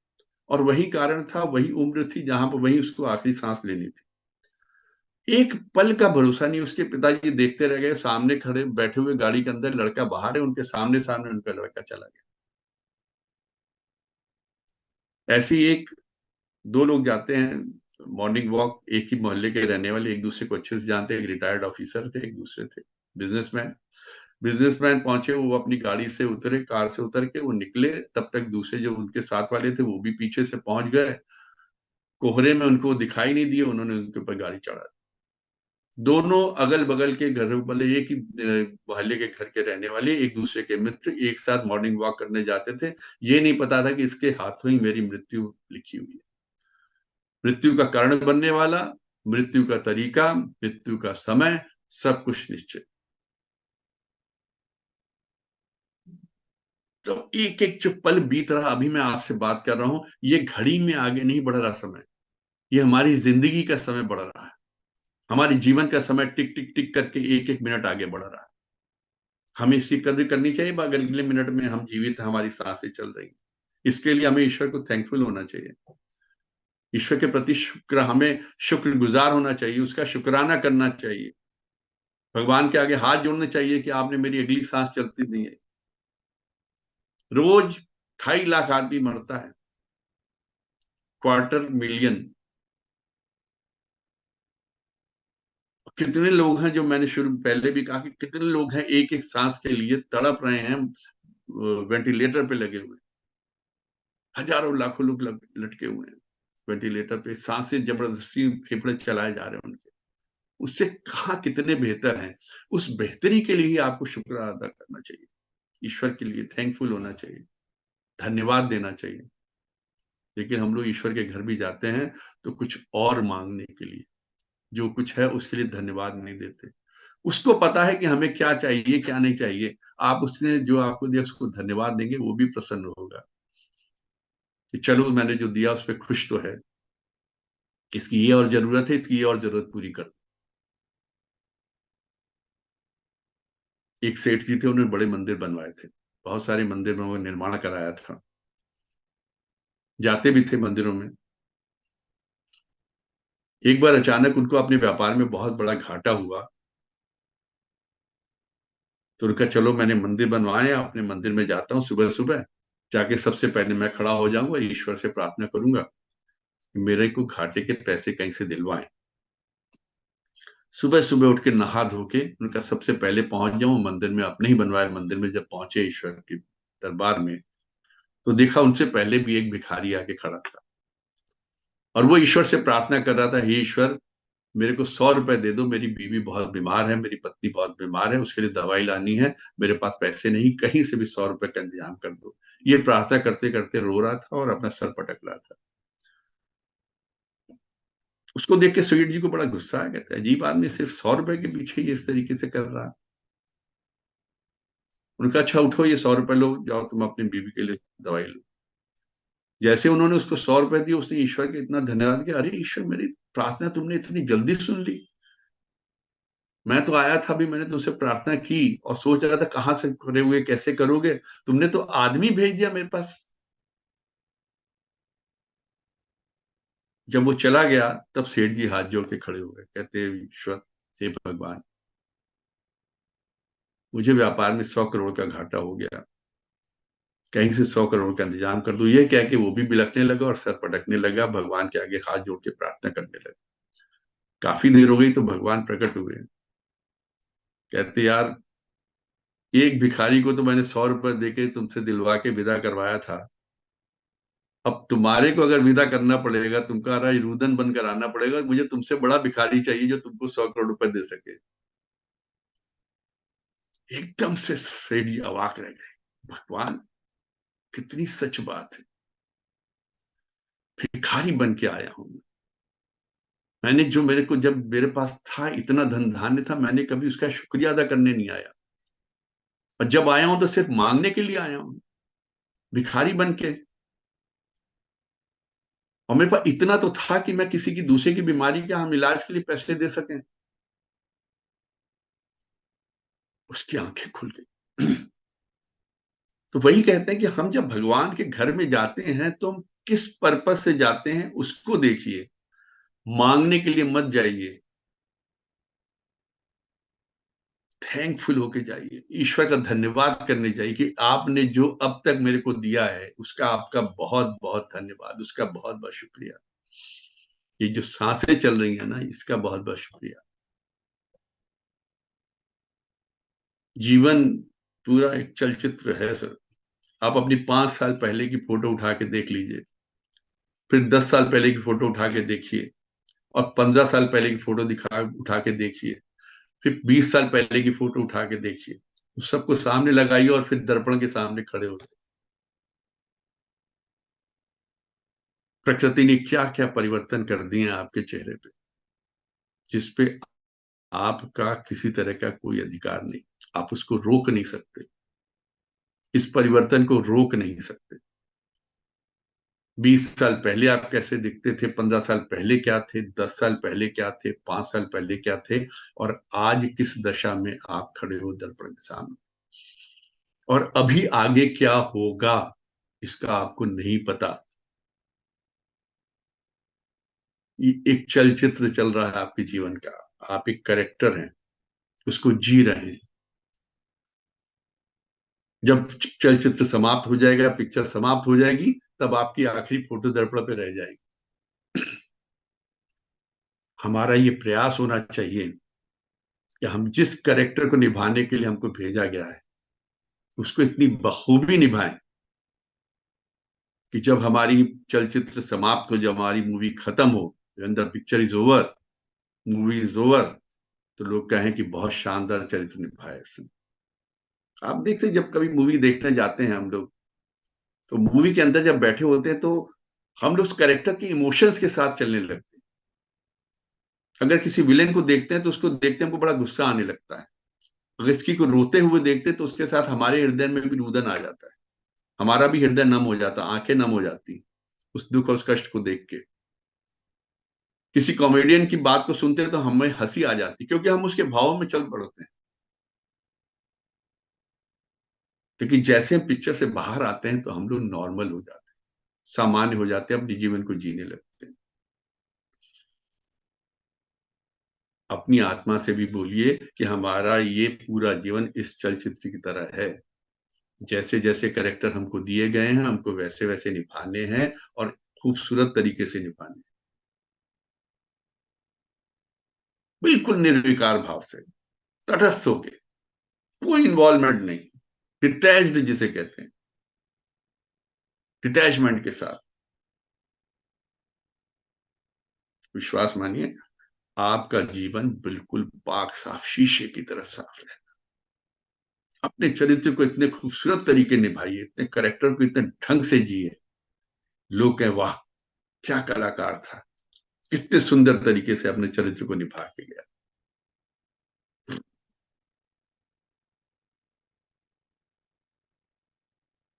और वही कारण था, वही उम्र थी जहां पर वही उसको आखिरी सांस लेनी थी। एक पल का भरोसा नहीं। उसके पिताजी देखते रह गए, सामने खड़े बैठे हुए गाड़ी के अंदर, लड़का बाहर है, उनके सामने सामने उनका लड़का चला गया। ऐसे ही एक दो लोग जाते हैं मॉर्निंग वॉक, एक ही मोहल्ले के रहने वाले, एक दूसरे को अच्छे से जानते हैं, एक रिटायर्ड ऑफिसर थे, एक दूसरे थे बिजनेसमैन। बिजनेसमैन पहुंचे, वो अपनी गाड़ी से उतरे, कार से उतर के वो निकले, तब तक दूसरे जो उनके साथ वाले थे वो भी पीछे से पहुंच गए। कोहरे में उनको दिखाई नहीं दिए, उन्होंने उनके ऊपर गाड़ी चढ़ा दी। दोनों अगल बगल के घर वाले, एक ही मोहल्ले के घर के रहने वाले, एक दूसरे के मित्र, एक साथ मॉर्निंग वॉक करने जाते थे। ये नहीं पता था कि इसके हाथों ही मेरी मृत्यु लिखी हुई है। मृत्यु का कारण बनने वाला, मृत्यु का तरीका, मृत्यु का समय, सब कुछ निश्चित। तो एक एक जो पल बीत रहा, अभी मैं आपसे बात कर रहा हूं, ये घड़ी में आगे नहीं बढ़ रहा समय, ये हमारी जिंदगी का समय बढ़ रहा है। हमारे जीवन का समय टिक टिक टिक करके एक एक मिनट आगे बढ़ रहा है। हमें इसकी कद्र करनी चाहिए, अगर अगले मिनट में हम जीवित हैं, हमारी सांसें चल रही हैं। इसके लिए हमें ईश्वर को थैंकफुल होना चाहिए। ईश्वर के प्रति हमें शुक्रगुजार होना चाहिए, उसका शुक्राना करना चाहिए, भगवान के आगे हाथ जोड़ने चाहिए कि आपने मेरी अगली सांस चलती दी है। रोज 2.5 लाख आदमी मरता है, 250,000,000। कितने लोग हैं, जो मैंने शुरू पहले भी कहा कि कितने लोग हैं एक एक सांस के लिए तड़प रहे हैं, वेंटिलेटर पे लगे हुए, हजारों लाखों लोग लटके हुए हैं वेंटिलेटर पे, सांसें जबरदस्ती फेफड़े चलाए जा रहे हैं उनके। उससे कहाँ कितने बेहतर हैं। उस बेहतरी के लिए ही आपको शुक्र अदा करना चाहिए, ईश्वर के लिए थैंकफुल होना चाहिए, धन्यवाद देना चाहिए। लेकिन हम लोग ईश्वर के घर भी जाते हैं तो कुछ और मांगने के लिए, जो कुछ है उसके लिए धन्यवाद नहीं देते। उसको पता है कि हमें क्या चाहिए क्या नहीं चाहिए। आप उसने जो आपको दिया उसको धन्यवाद देंगे, वो भी प्रसन्न होगा कि चलो मैंने जो दिया उस पर खुश तो है, इसकी ये और जरूरत है, इसकी ये और जरूरत पूरी कर। एक सेठ जी थे, उन्होंने बड़े मंदिर बनवाए थे, बहुत सारे मंदिर में उन्होंने निर्माण कराया था, जाते भी थे मंदिरों में। एक बार अचानक उनको अपने व्यापार में बहुत बड़ा घाटा हुआ, तो उनका चलो मैंने मंदिर बनवाए, अपने मंदिर में जाता हूँ, सुबह सुबह जाके सबसे पहले मैं खड़ा हो जाऊंगा, ईश्वर से प्रार्थना करूंगा कि मेरे को घाटे के पैसे कहीं से दिलवाएं। सुबह सुबह उठ के नहा धो के उनका सबसे पहले पहुंच जाऊं मंदिर में, अपने ही बनवाए मंदिर में। जब पहुंचे ईश्वर के दरबार में, तो देखा उनसे पहले भी एक भिखारी आके खड़ा था, और वो ईश्वर से प्रार्थना कर रहा था, हे ईश्वर, मेरे को 100 रुपए दे दो, मेरी बीवी बहुत बीमार है, मेरी पत्नी बहुत बीमार है, उसके लिए दवाई लानी है, मेरे पास पैसे नहीं, कहीं से भी 100 रुपए का इंतजाम कर दो। ये प्रार्थना करते करते रो रहा था और अपना सर पटक रहा था। उसको देख के सेठ जी को बड़ा गुस्सा आया, कहता है अजीब आदमी, सिर्फ 100 रुपए के पीछे ये इस तरीके से कर रहा है। उनका अच्छा उठो, ये 100 रुपए लो, जाओ तुम अपनी बीवी के लिए दवाई लो। जैसे उन्होंने उसको 100 रुपए दिए, उसने ईश्वर के इतना धन्यवाद किया, अरे ईश्वर, मेरी प्रार्थना तुमने इतनी जल्दी सुन ली, मैं तो आया था, भी मैंने तुमसे प्रार्थना की और सोच रहा था कहाँ से करे हुए, कैसे करोगे, तुमने तो आदमी भेज दिया मेरे पास। जब वो चला गया तब सेठ जी हाथ जोड़ के खड़े हो गए, कहते ईश्वर, हे भगवान, मुझे व्यापार में 100 करोड़ का घाटा हो गया, कहीं से 100 करोड़ का इंतजाम कर दो। ये कह के वो भी बिलखने लगा और सर पटकने लगा, भगवान के आगे हाथ जोड़ के प्रार्थना करने लगा। काफी देर हो गई तो भगवान प्रकट हुए, कहते यार, एक भिखारी को तो मैंने 100 रुपए देके तुमसे दिलवा के विदा करवाया था, अब तुम्हारे को अगर विदा करना पड़ेगा, तुम्हारा रुदन बनकर आना पड़ेगा, मुझे तुमसे बड़ा भिखारी चाहिए जो तुमको 100 करोड़ रुपए दे सके। एकदम से सेठ जी अवाक रह गए, भगवान, कितनी सच बात है, भिखारी बन के आया हूं मैंने, जो मेरे को जब मेरे पास था, इतना धन धान्य था, मैंने कभी उसका शुक्रिया अदा करने नहीं आया, और जब आया हूं तो सिर्फ मांगने के लिए आया हूं, भिखारी बन के। और मेरे पास इतना तो था कि मैं किसी की दूसरे की बीमारी के हम इलाज के लिए पैसे दे सकें। उसकी आंखें खुल गई। तो वही कहते हैं कि हम जब भगवान के घर में जाते हैं तो हम किस पर्पस से जाते हैं उसको देखिए, मांगने के लिए मत जाइए, थैंकफुल होके जाइए, ईश्वर का धन्यवाद करने जाइए कि आपने जो अब तक मेरे को दिया है उसका आपका बहुत बहुत धन्यवाद, उसका बहुत बहुत शुक्रिया। ये जो सांसें चल रही है ना, इसका बहुत बहुत शुक्रिया। जीवन पूरा एक चलचित्र है सर। आप अपनी 5 साल पहले की फोटो उठा के देख लीजिए, फिर 10 साल पहले की फोटो उठा के देखिए, और 15 साल पहले की फोटो दिखा उठा के देखिए, फिर 20 साल पहले की फोटो उठा के देखिए, उस सबको सामने लगाइए और फिर दर्पण के सामने खड़े हो जाइए। प्रकृति ने क्या क्या परिवर्तन कर दिए हैं आपके चेहरे पे, जिसपे आपका किसी तरह का कोई अधिकार नहीं, आप उसको रोक नहीं सकते, इस परिवर्तन को रोक नहीं सकते। 20 साल पहले आप कैसे दिखते थे, 15 साल पहले क्या थे, 10 साल पहले क्या थे, 5 साल पहले क्या थे, और आज किस दशा में आप खड़े हो दर्पण के सामने, और अभी आगे क्या होगा इसका आपको नहीं पता। ये एक चलचित्र चल रहा है आपके जीवन का, आप एक करेक्टर हैं, उसको जी रहे हैं। जब चलचित्र समाप्त हो जाएगा, पिक्चर समाप्त हो जाएगी, तब आपकी आखिरी फोटो दर्पण पे रह जाएगी। हमारा ये प्रयास होना चाहिए कि हम जिस करेक्टर को निभाने के लिए हमको भेजा गया है उसको इतनी बखूबी निभाएं कि जब हमारी चलचित्र समाप्त हो, जब हमारी मूवी खत्म हो, the picture is over, movie is over, तो लोग कहें कि बहुत शानदार चरित्र निभाया इसने। आप देखते हैं, जब कभी मूवी देखने जाते हैं हम लोग, तो मूवी के अंदर जब बैठे होते हैं तो हम लोग उस कैरेक्टर के इमोशंस के साथ चलने लगते हैं। अगर किसी विलेन को देखते हैं तो उसको देखते हमको बड़ा गुस्सा आने लगता है, अगर किसी को रोते हुए देखते तो उसके साथ हमारे हृदय में भी रुदन आ जाता है, हमारा भी हृदय नम हो जाता, आंखें नम हो जाती उस दुख और उस कष्ट को देख के। किसी कॉमेडियन की बात को सुनते हैं तो हमें हंसी आ जाती, क्योंकि हम उसके भावों में चल पड़ते हैं। लेकिन जैसे हम पिक्चर से बाहर आते हैं तो हम लोग नॉर्मल हो जाते हैं, सामान्य हो जाते हैं, अपने जीवन को जीने लगते हैं। अपनी आत्मा से भी बोलिए कि हमारा ये पूरा जीवन इस चलचित्र की तरह है, जैसे जैसे करेक्टर हमको दिए गए हैं हमको वैसे वैसे निभाने हैं, और खूबसूरत तरीके से निभाने हैं, बिल्कुल निर्विकार भाव से, तटस्थ होके, कोई इन्वॉल्वमेंट नहीं, डिटैच्ड जिसे कहते हैं, डिटैचमेंट के साथ। विश्वास मानिए, आपका जीवन बिल्कुल पाक साफ शीशे की तरह साफ है। अपने चरित्र को इतने खूबसूरत तरीके निभाइए, इतने करेक्टर को इतने ढंग से जिए, लोग कहें वाह, क्या कलाकार था, कितने सुंदर तरीके से अपने चरित्र को निभा के गया।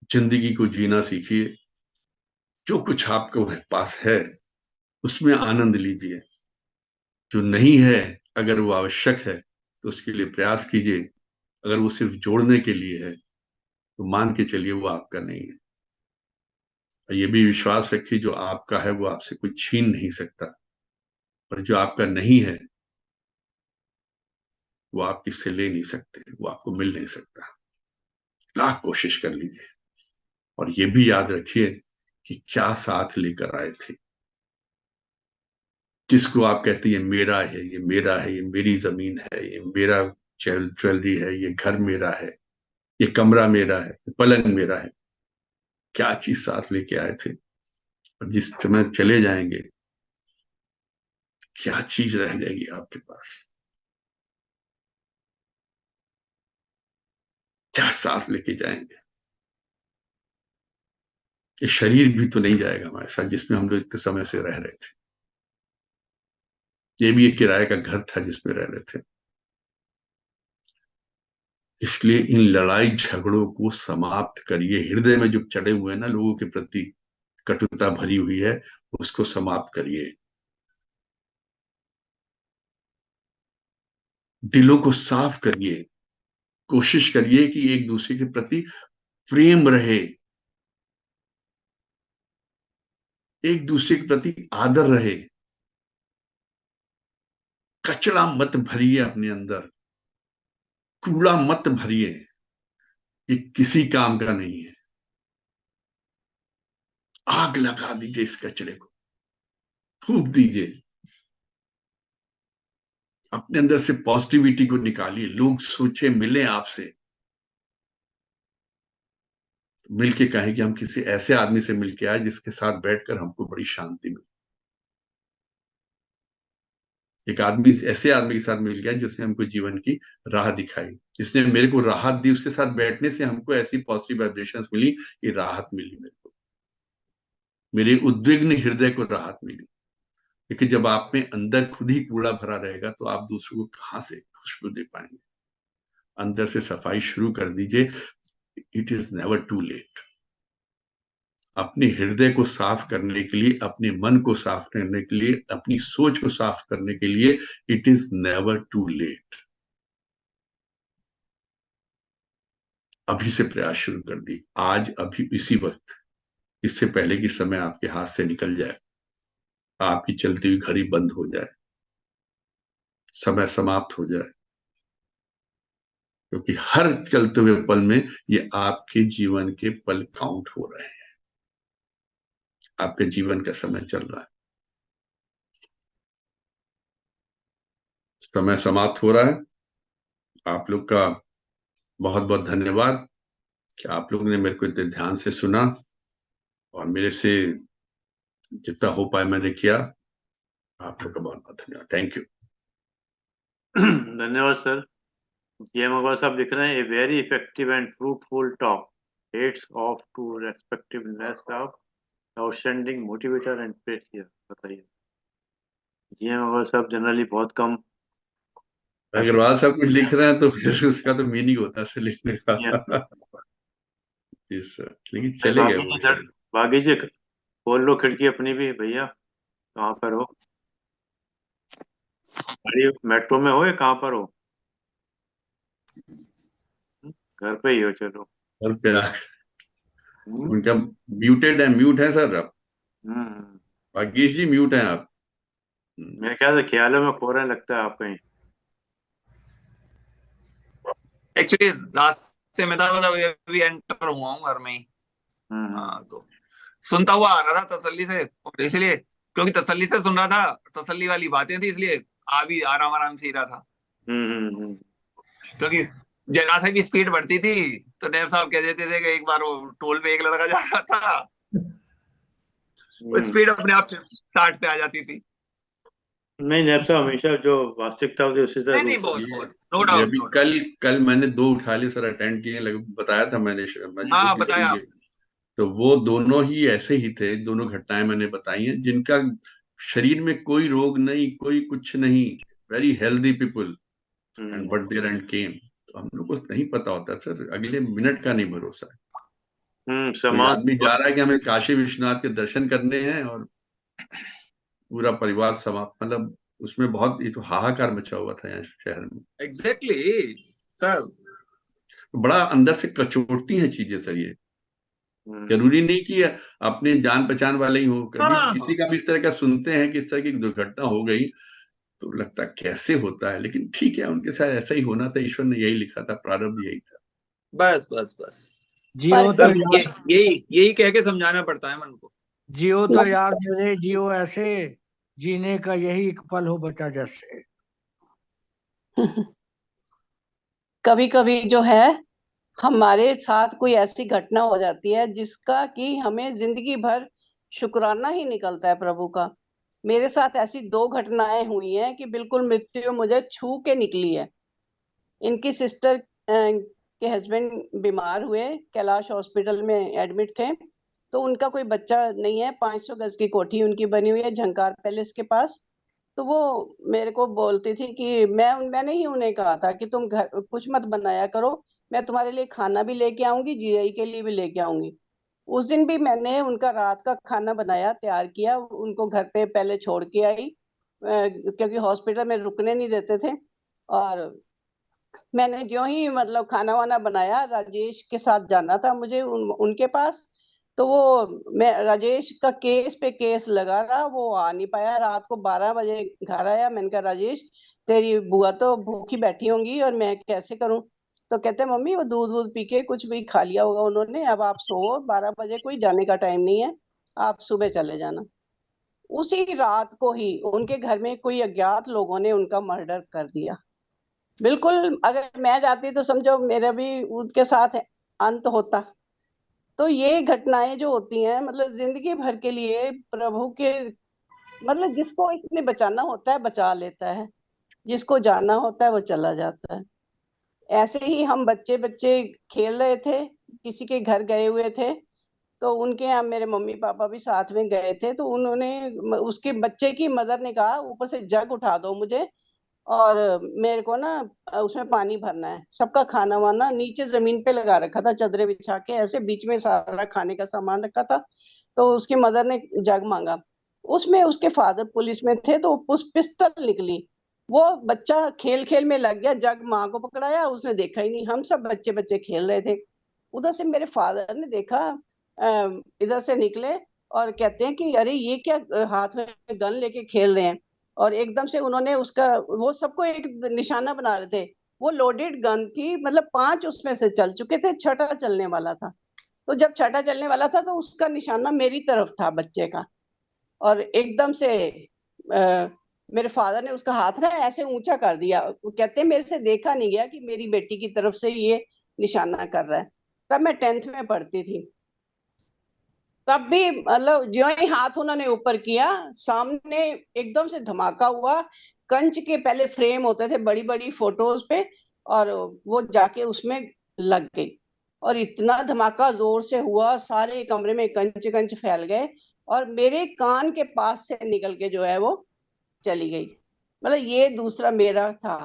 जिंदगी को जीना सीखिए, जो कुछ आपके पास है उसमें आनंद लीजिए, जो नहीं है, अगर वो आवश्यक है तो उसके लिए प्रयास कीजिए। अगर वो सिर्फ जोड़ने के लिए है तो मान के चलिए वो आपका नहीं है। और ये भी विश्वास रखिए, जो आपका है वो आपसे कोई छीन नहीं सकता, और जो आपका नहीं है वो आप किससे ले नहीं सकते, वो आपको मिल नहीं सकता। लाख कोशिश कर लीजिए, और ये भी याद रखिए कि क्या साथ लेकर आए थे। जिसको आप कहते हैं ये मेरा है, ये मेरा है, ये मेरी जमीन है, ये मेरा ज्वेलरी है, ये घर मेरा है, ये कमरा मेरा है, ये पलंग मेरा है, क्या चीज साथ लेके आए थे, और जिस समय चले जाएंगे क्या चीज रह जाएगी आपके पास, क्या साथ लेके जाएंगे। ये शरीर भी तो नहीं जाएगा हमारे साथ जिसमें हम लोग इतने समय से रह रहे थे। ये भी एक किराए का घर था जिसमें रह रहे थे। इसलिए इन लड़ाई झगड़ों को समाप्त करिए। हृदय में जो चढ़े हुए हैं ना लोगों के प्रति कटुता भरी हुई है, उसको समाप्त करिए। दिलों को साफ करिए। कोशिश करिए कि एक दूसरे के प्रति प्रेम रहे, एक दूसरे के प्रति आदर रहे। कचरा मत भरिए अपने अंदर, कूड़ा मत भरिए, ये किसी काम का नहीं है। आग लगा दीजिए इस कचरे को, फूंक दीजिए। अपने अंदर से पॉजिटिविटी को निकालिए। लोग सोचे मिले आपसे, मिलके कहें कि हम किसी ऐसे आदमी से मिलके आए जिसके साथ बैठकर हमको बड़ी शांति मिली। एक आदमी, ऐसे आदमी के साथ मिल गया जिसने हमको जीवन की राह दिखाई, जिसने मेरे को राहत दी। उसके साथ बैठने से हमको ऐसी पॉजिटिव वाइब्रेशंस मिली कि राहत मिली मेरे को, मेरे उद्विग्न हृदय को राहत मिली। क्योंकि जब आप में अंदर खुद ही कूड़ा भरा रहेगा तो आप दूसरों को कहां से खुशबू दे पाएंगे। अंदर से सफाई शुरू कर दीजिए। It is never too late. अपने हृदय को साफ करने के लिए, अपने मन को साफ करने के लिए, अपनी सोच को साफ करने के लिए it is never too late. अभी से प्रयास शुरू कर दी, आज, अभी, इसी वक्त, इससे पहले कि समय आपके हाथ से निकल जाए, आपकी चलती हुई घड़ी बंद हो जाए, समय समाप्त हो जाए। क्योंकि हर चलते हुए पल में ये आपके जीवन के पल काउंट हो रहे हैं, आपके जीवन का समय चल रहा है। समय समाप्त हो रहा है। आप लोग का बहुत बहुत धन्यवाद कि आप लोगों ने मेरे को इतने ध्यान से सुना, और मेरे से जितना हो पाए मैंने किया। आप लोग का बहुत बहुत धन्यवाद। Thank you. धन्यवाद सर। ये मगवा साहब लिख रहे हैं, a very effective and fruitful talk, heads off to respectiveness of outstanding motivator and preacher. बताइए। ये मगवा साहब जनरली बहुत कम ऐसे अग्रवाल साहब कुछ लिख रहे हैं तो फिर उसका तो मीनिंग होता है से लिखने का। जी सर, लेकिन भाई चले गए भागी वो जी शायद। भागी जी, खोल लो खिड़की अपनी भी भैया। कहाँ पर हो? गाड़ी मेट्रो में हो या कहाँ पर हो? घर पे ही हो? चलो। और क्या, हम्म। उनका म्यूटेड है, म्यूट है सर आप। हम्म। भाग्येश जी म्यूट है आप। मेरे ख्याल से ख्यालों में खो रहे लगता है आप कहीं। एक्चुअली लास्ट से मैं था, मतलब ये भी एंटर हुआ हूँ घर में ही। हम्म। हाँ, तो सुनता हुआ आ रहा था तसल्ली से, और इसलिए क्योंकि तसल्ली से सुन रहा था, तसल्ली वाली बातें थी, इसलिए आ भी आराम आराम से ही रहा था। हम्म। क्योंकि जरा से भी स्पीड बढ़ती थी तो नैब साहब कह देते थे कि एक बार वो टोल पे एक लड़का जा रहा था, वो हम्म। स्पीड अपने आप 60 पे आ जाती थी। नहीं जैब साहब हमेशा जो वास्तविकता होती है उसी तरह नहीं नहीं, रूप बहुत ये बहुत, नो ये डाउट अभी नो डाउट। कल कल मैंने 2 उठा लिए सर, अटेंड किए, बताया था मैंने शर्मा जी को हाँ, कि बताया। सुनिए। तो वो दोनों ही ऐसे ही थे, दोनों घटनाएं मैंने बताई हैं, जिनका शरीर में कोई रोग नहीं, कोई कुछ नहीं, very healthy people, and hmm. But there and came. तो हम लोग को नहीं पता होता सर, अगले मिनट का नहीं भरोसा है। कोई समाज। आदमी जा रहा है कि हमें काशी विश्वनाथ के दर्शन करने हैं, और पूरा परिवार समाप्त, मतलब उसमें बहुत ये तो हाहाकार मचा हुआ था यहाँ शहर में। Exactly sir. बड़ा अंदर से कचोटती हैं चीजें सर ये। जरूरी नहीं कि अपने जान पहचान वाले ही हो, कभी हाँ किसी का भी इस तरह का सुनते हैं कि इस तरह की दुर्घटना हो गई तो लगता है कैसे होता है, लेकिन ठीक है, उनके साथ ऐसा ही होना था, ईश्वर ने यही लिखा था, प्रारब्ध यही था। बस बस बस जियो तो सर, ये यार, यही यही कह के समझाना पड़ता है मन को। जियो तो यार मेरे, जियो ऐसे, जीने का यही एक पल हो बचा जैसे। कभी कभी जो है हमारे साथ कोई ऐसी घटना हो जाती है जिसका कि हमें जिंदगी भर शुक्राना ही निकलता है प्रभु का। मेरे साथ ऐसी 2 घटनाएं हुई हैं कि बिल्कुल मृत्यु मुझे छू के निकली है। इनकी सिस्टर के हस्बैंड बीमार हुए, कैलाश हॉस्पिटल में एडमिट थे, तो उनका कोई बच्चा नहीं है। 500 गज की कोठी उनकी बनी हुई है झंकार पैलेस के पास। तो वो मेरे को बोलती थी कि मैंने ही उन्हें कहा था कि तुम घर कुछ मत बनाया करो, मैं तुम्हारे लिए खाना भी लेके आऊंगी, जीजाई के लिए भी लेके आऊंगी। उस दिन भी मैंने उनका रात का खाना बनाया, तैयार किया, उनको घर पे पहले छोड़ के आई, क्योंकि हॉस्पिटल में रुकने नहीं देते थे। और मैंने जो ही मतलब खाना वाना बनाया, राजेश के साथ जाना था मुझे उनके पास। तो वो मैं राजेश का केस पे केस लगा रहा, वो आ नहीं पाया। रात को 12 बजे घर आया। मैंने कहा राजेश, तेरी बुआ तो भूखी बैठी होंगी और मैं कैसे करूं? तो कहते मम्मी वो दूध वूध पी के कुछ भी खा लिया होगा उन्होंने, अब आप सो, 12 बजे कोई जाने का टाइम नहीं है, आप सुबह चले जाना। उसी रात को ही उनके घर में कोई अज्ञात लोगों ने उनका मर्डर कर दिया। बिल्कुल, अगर मैं जाती तो समझो मेरा भी उनके साथ अंत होता। तो ये घटनाएं जो होती हैं मतलब जिंदगी भर के लिए प्रभु के, मतलब जिसको इसने बचाना होता है बचा लेता है, जिसको जाना होता है वो चला जाता है। ऐसे ही हम बच्चे बच्चे खेल रहे थे, किसी के घर गए हुए थे, तो उनके यहाँ मेरे मम्मी पापा भी साथ में गए थे। तो उन्होंने, उसके बच्चे की मदर ने कहा ऊपर से जग उठा दो मुझे, और मेरे को ना उसमें पानी भरना है। सबका खाना वाना नीचे जमीन पे लगा रखा था, चादरें बिछा के, ऐसे बीच में सारा खाने का सामान रखा था। तो उसकी मदर ने जग मांगा, उसमें उसके फादर पुलिस में थे, तो उस पिस्टल निकली। वो बच्चा खेल खेल में लग गया, जग माँ को पकड़ाया, उसने देखा ही नहीं। हम सब बच्चे बच्चे खेल रहे थे। उधर से मेरे फादर ने देखा, इधर से निकले और कहते हैं कि अरे ये क्या, हाथ में गन लेके खेल रहे हैं। और एकदम से उन्होंने उसका, वो सबको एक निशाना बना रहे थे। वो लोडेड गन थी, मतलब 5 उसमें से चल चुके थे, छठा चलने वाला था। तो जब छठा चलने वाला था तो उसका निशाना मेरी तरफ था, बच्चे का। और एकदम से आ, मेरे फादर ने उसका हाथ ना ऐसे ऊंचा कर दिया। वो कहते हैं मेरे से देखा नहीं गया कि मेरी बेटी की तरफ से ये निशाना कर रहा है। तब मैं 10th में पढ़ती थी। तब भी मतलब जो ही हाथ उन्होंने ऊपर किया, सामने एकदम से धमाका हुआ। कंच के पहले फ्रेम होते थे बड़ी बड़ी फोटोज पे, और वो जाके उसमें लग गई। और इतना धमाका जोर से हुआ, सारे कमरे में कंच कंच फैल गए, और मेरे कान के पास से निकल के जो है वो चली गई। मतलब ये दूसरा मेरा था।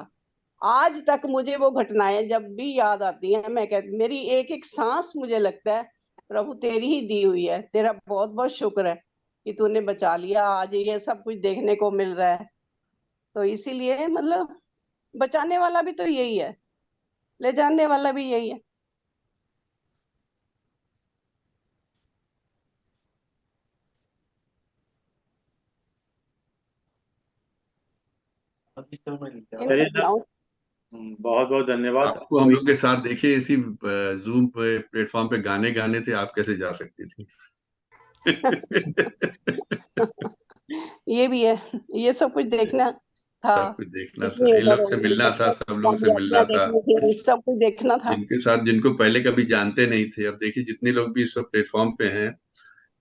आज तक मुझे वो घटनाएं जब भी याद आती हैं, मैं कहती, मेरी एक एक सांस मुझे लगता है प्रभु तेरी ही दी हुई है, तेरा बहुत बहुत शुक्र है कि तूने बचा लिया, आज ये सब कुछ देखने को मिल रहा है। तो इसीलिए मतलब बचाने वाला भी तो यही है, ले जाने वाला भी यही है। चलिए सर, बहुत बहुत धन्यवाद। आपको हम लोग के साथ देखिए इसी जूम पे प्लेटफॉर्म पे गाने गाने थे, आप कैसे जा सकती थी? ये भी है, ये सब कुछ देखना था, सब कुछ देखना था, इतनी इन लोग उधर से मिलना था, सब लोगों से कामयाबियां मिलना था, देखनी थी, सब कुछ देखना था। जिनके साथ, जिनको पहले कभी जानते नहीं थे। अब देखिए जितने लोग भी इस वक्त प्लेटफॉर्म पे हैं,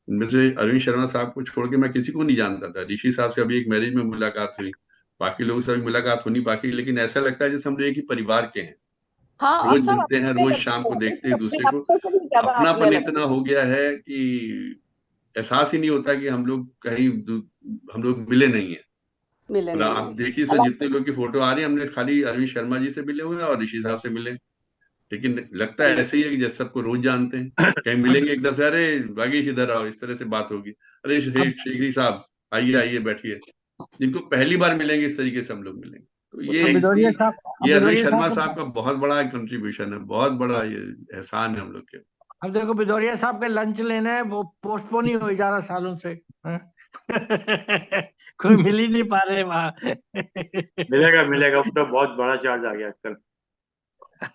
इनमें से अरविंद शर्मा साहब को छोड़ के मैं किसी को नहीं जानता था। ऋषि साहब से अभी एक मैरिज में मुलाकात हुई, बाकी लोगों से अभी मुलाकात होनी बाकी, लेकिन ऐसा लगता है जैसे हम लोग एक ही परिवार के हैं। हाँ, अब रोज सब मिलते हैं, अपने रोज लगते शाम को हैं, देखते हैं एक अपने दूसरे को। अपने से भी ज्यादा अपने अपनापन लगते इतना हैं। हो गया है कि एहसास ही नहीं होता कि हम लोग कहीं हम लोग मिले नहीं है। मिले मतलब नहीं आप है। देखिए इसमें अलग जितने लोग की फोटो आ रही है, हमने खाली अरविंद शर्मा जी से मिले हुए हैं और ऋषि साहब से मिले, लेकिन लगता है ऐसे ही है कि जैसे सबको रोज जानते हैं। कहीं मिलेंगे एकदम से, अरे भागीश इधर आओ, इस तरह से बात होगी, अरे अब श्री साहब आइए आइए बैठिए। जिनको पहली बार मिलेंगे इस तरीके से हम लोग मिलेंगे। तो ये अब बिदौरिया इसी साहब ये अब अरविंद बिदौरिया शर्मा साहब साहब का बहुत बड़ा कंट्रीब्यूशन है, बहुत बड़ा ये एहसान है हम लोग के। अब देखो बिदौरिया साहब के लंच लेना है, वो पोस्टपोन ही हो जा रहा सालों से। हाँ? कोई मिल ही नहीं पा रहे वहाँ। मिलेगा मिलेगा, अब तो बहुत बड़ा चार्ज आ गया आजकल।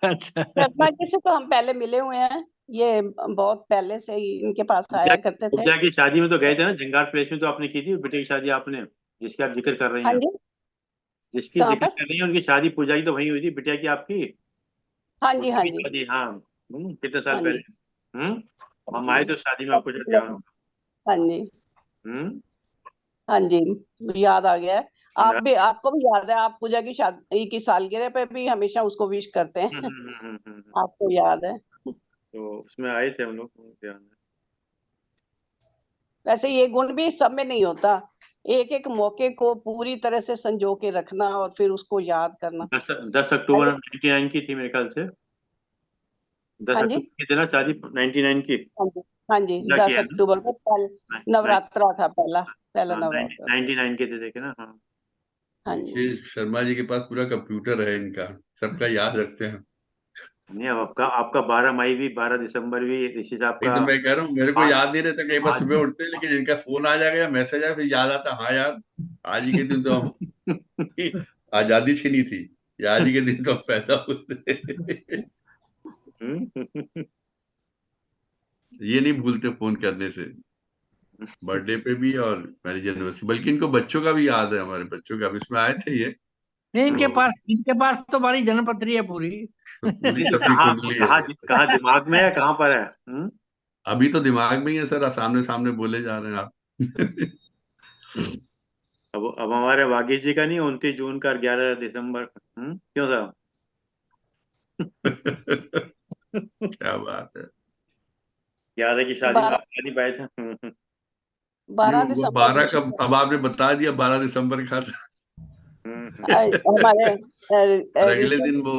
अच्छा, शर्मा जी से तो हम पहले मिले हुए हैं, ये बहुत पहले से ही इनके पास आया करते थे। पूजा की शादी में तो गए थे ना, जंगार प्लेस में तो आपने की थी बेटे की शादी आपने, जिसकी आप जिक्र कर रही हाँ हैं। जी, जिसकी कहाँ जिक्र पर? कर रही हैं उनकी शादी पूजा की तो वहीं हुई थी, बिटिया की आपकी। हाँ जी, उनकी हाँ भी जी, शादी, हाँ। कितने साल हाँ जी, पहले। हम आए तो शादी में, आपको जब ध्यान होगा। हाँ जी, हम्म। हाँ जी, याद आ गया है। आप याद- भी, आपको भी याद है, आप पूजा की शादी की सालगिरह पे भी हमेशा उसको विश करते हैं। हम्म। आपको याद है। तो उसमें आए थे हम लोग, ध्यान है। वैसे ये गुण भी सब में नहीं होता, एक एक मौके को पूरी तरह से संजो के रखना और फिर उसको याद करना। 10 अक्टूबर 99 की थी मेरे ख्याल से। दस हाँ जी, अक्टूबर की थी ना शादी, 99 की। हाँ जी, हाँ जी, पूजा की 10 है ना। अक्टूबर को नवरात्रा था, पहला पहला हाँ, नवरात्रा था। 99 के थे, देखे ना, हाँ। हाँ जी, देखिए शर्मा जी के पास पूरा कंप्यूटर है इनका, सबका याद रखते हैं। नहीं, अब आपका आपका 12 मई भी, 12 दिसंबर भी, ऋषि साहब वही का। तो मैं कह रहा हूँ, मेरे को आज याद नहीं रहता, कई बार आज सुबह उठते हैं लेकिन इनका फोन आ जाएगा या मैसेज आया, फिर याद आता, हाँ यार आज ही के दिन तो हम आजादी छीनी थी, या आज ही के दिन तो हम पैदा हुए थे। ये नहीं भूलते फोन करने से, बर्थडे पे भी और मैरिज एनिवर्सरी, बल्कि इनको बच्चों का भी याद है, हमारे बच्चों का भी इसमें आए थे ये। नहीं तो इनके पास तो हमारी जन्मपत्री है पूरी। पूरी नहीं, सभी कहाँ कुंडली है कहाँ सर। कहाँ दिमाग में है, कहाँ पर है? अभी तो दिमाग में ही है सर, सामने सामने बोले जा रहे हैं आप। अब हमारे वागीश जी का नहीं, 29 जून का, 11 दिसंबर। क्यों साहब? क्या बात है। 11 की शादी में 12 आप नहीं पाए थे। दिसंबर बारह को का, अब आपने बता दिया 12 दिसंबर का था। हमारे और अगले ऋषि, दिन वो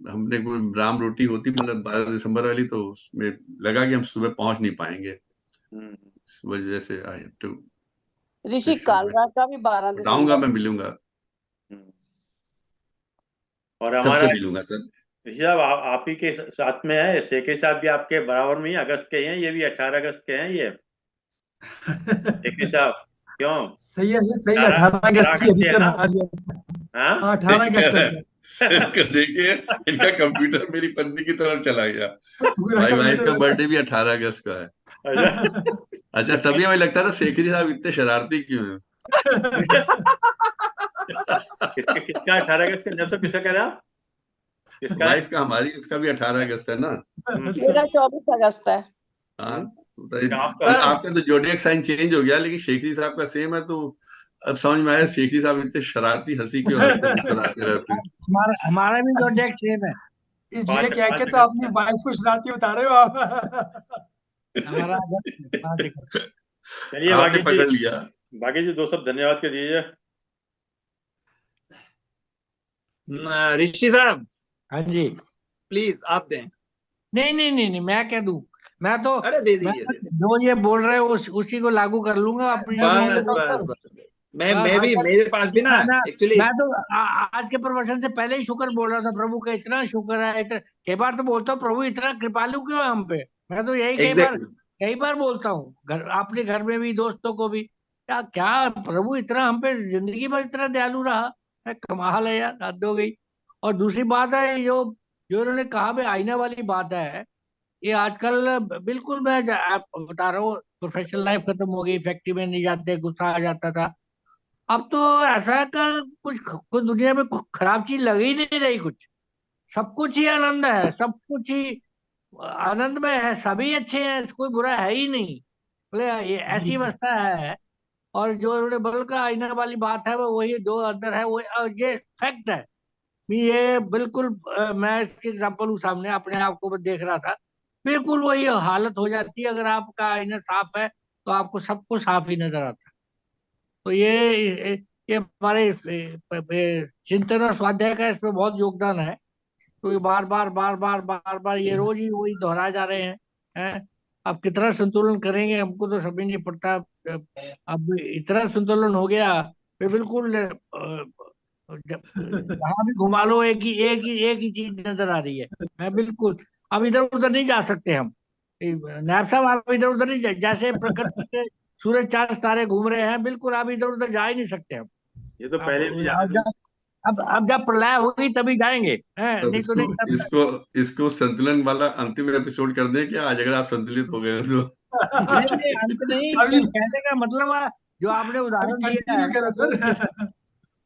हमने कोई राम रोटी होती, मतलब 12 दिसंबर वाली, तो उसमें लगा कि हम सुबह पहुंच नहीं पाएंगे, हम्म, इस वजह से आई टू ऋषि कालरा का भी 12 बताऊंगा, दिसंबर मैं मिलूंगा, हम्म। और हमारा सबसे मिलूंगा सर। ऋषि साहब, आप ही के साथ में है, शेखर साहब भी आपके बराबर में ही अगस्त के ही हैं, ये भी 18 अगस्त के हैं ये। शेखर साहब, क्यों? सही है सर, सही, 18 18 18 अगस्त से अगस्त के अभी है सर, ना? हाँ जी। हाँ। हाँ, 18 अगस्त है सर। देखिए इनका कंप्यूटर मेरी पत्नी की तरफ चला गया। पूरा माई वाइफ का कंप्यूटर। बर्थडे भी 18 अगस्त का है। अच्छा। अच्छा, तभी हमें लगता था शेखरी साहब इतने शरारती क्यों हैं। किसका किसका 18 अगस्त का, जब सब किसका कह रहा? किसका है? वाइफ का हमारी, उसका भी 18 अगस्त है ना। मेरा 24 अगस्त है। हाँ, हम्म, बताइए। आपका? मतलब आपका तो जोडियक साइन चेंज हो गया, लेकिन शेखरी साहब का सेम है, तो अब समझ में आया शेखरी साहब इतने शरारती, हंसी क्यों हंसते मुस्कुराते रहते हैं। हमारा भी जोडिएक सेम है। ये पांच कह पांच के तो अगस्त अपनी का। वाइफ को शरारती बता रहे हो आप। हमारा अगस्त 5 अगस्त। चलिए आपने भाग्य जी, पकड़ लिया। भाग्य जी, दो शब्द धन्यवाद के दीजिए। ऋषि साहब हाँ जी। प्लीज आप दें। नहीं, मैं क्या दूं? मैं तो अरे दे मैं दीजिए, तो दे दीजिए। जो ये बोल रहे हो उसी को लागू कर लूंगा अपने मुंह में बस तो। बस बस, बस मैं भी, मेरे पास भी ना मैं एक्चुअली। मैं तो आज के प्रवचन से पहले ही शुक्र बोल रहा था, प्रभु का इतना शुक्र है, इतना कई बार तो बोलता हूँ प्रभु इतना कृपालु क्यों है हम पे। मैं तो यही एग्जैक्टली। कई बार बोलता हूँ, घर अपने घर में भी, दोस्तों को भी, क्या क्या प्रभु इतना हम पे जिंदगी भर इतना दयालु रहा है, कमाल है यार, हद हो गई। और दूसरी बात है, जो जो इन्होंने कहा भाई आईना वाली बात है, ये आजकल बिल्कुल मैं आप बता रहा हूँ, प्रोफेशनल लाइफ खत्म हो गई, फैक्ट्री में नहीं जाते, गुस्सा आ जाता था। अब तो ऐसा है कि कुछ दुनिया में कुछ खराब चीज लग ही नहीं रही कुछ, सब कुछ ही आनंद है, सब कुछ ही आनंद में है, सभी अच्छे हैं, कोई बुरा है ही नहीं। बोले ये ऐसी अवस्था है। और जो उन्होंने बल का आईना वाली बात है, वो वही जो अंदर है वो, ये फैक्ट है। ये बिल्कुल मैं इसके एग्जाम्पल हूँ, सामने अपने आप को मैं देख रहा था, बिल्कुल वही हालत हो जाती है, अगर आपका आईना साफ है तो आपको सब कुछ साफ ही नजर आता है। तो ये हमारे चिंतन और स्वाध्याय का इसमें बहुत योगदान है। तो ये बार बार ये रोज ही वही दोहराए जा रहे हैं। अब कितना संतुलन करेंगे हमको तो समझ नहीं पड़ता। अब इतना संतुलन हो गया, वे बिल्कुल जहाँ भी घुमा लो एक ही चीज नजर आ रही है। मैं बिल्कुल अब इधर उधर नहीं जा सकते हम। नायब साहब आप इधर उधर नहीं जैसे प्रकृति के सूरज चांद तारे घूम रहे हैं, बिल्कुल आप इधर उधर जा ही नहीं सकते हम। ये तो आप पहले भी अब जब प्रलय होगी तभी जाएंगे, हैं? अब नहीं तो इसको नहीं तब इसको इसको संतुलन वाला अंतिम एपिसोड कर दें क्या आज, अगर आप संतुलित हो गए तो? नहीं अंत नहीं, अभी कहने का मतलब है जो आपने उदाहरण दिया है कंटिन्यू करो ना, सर।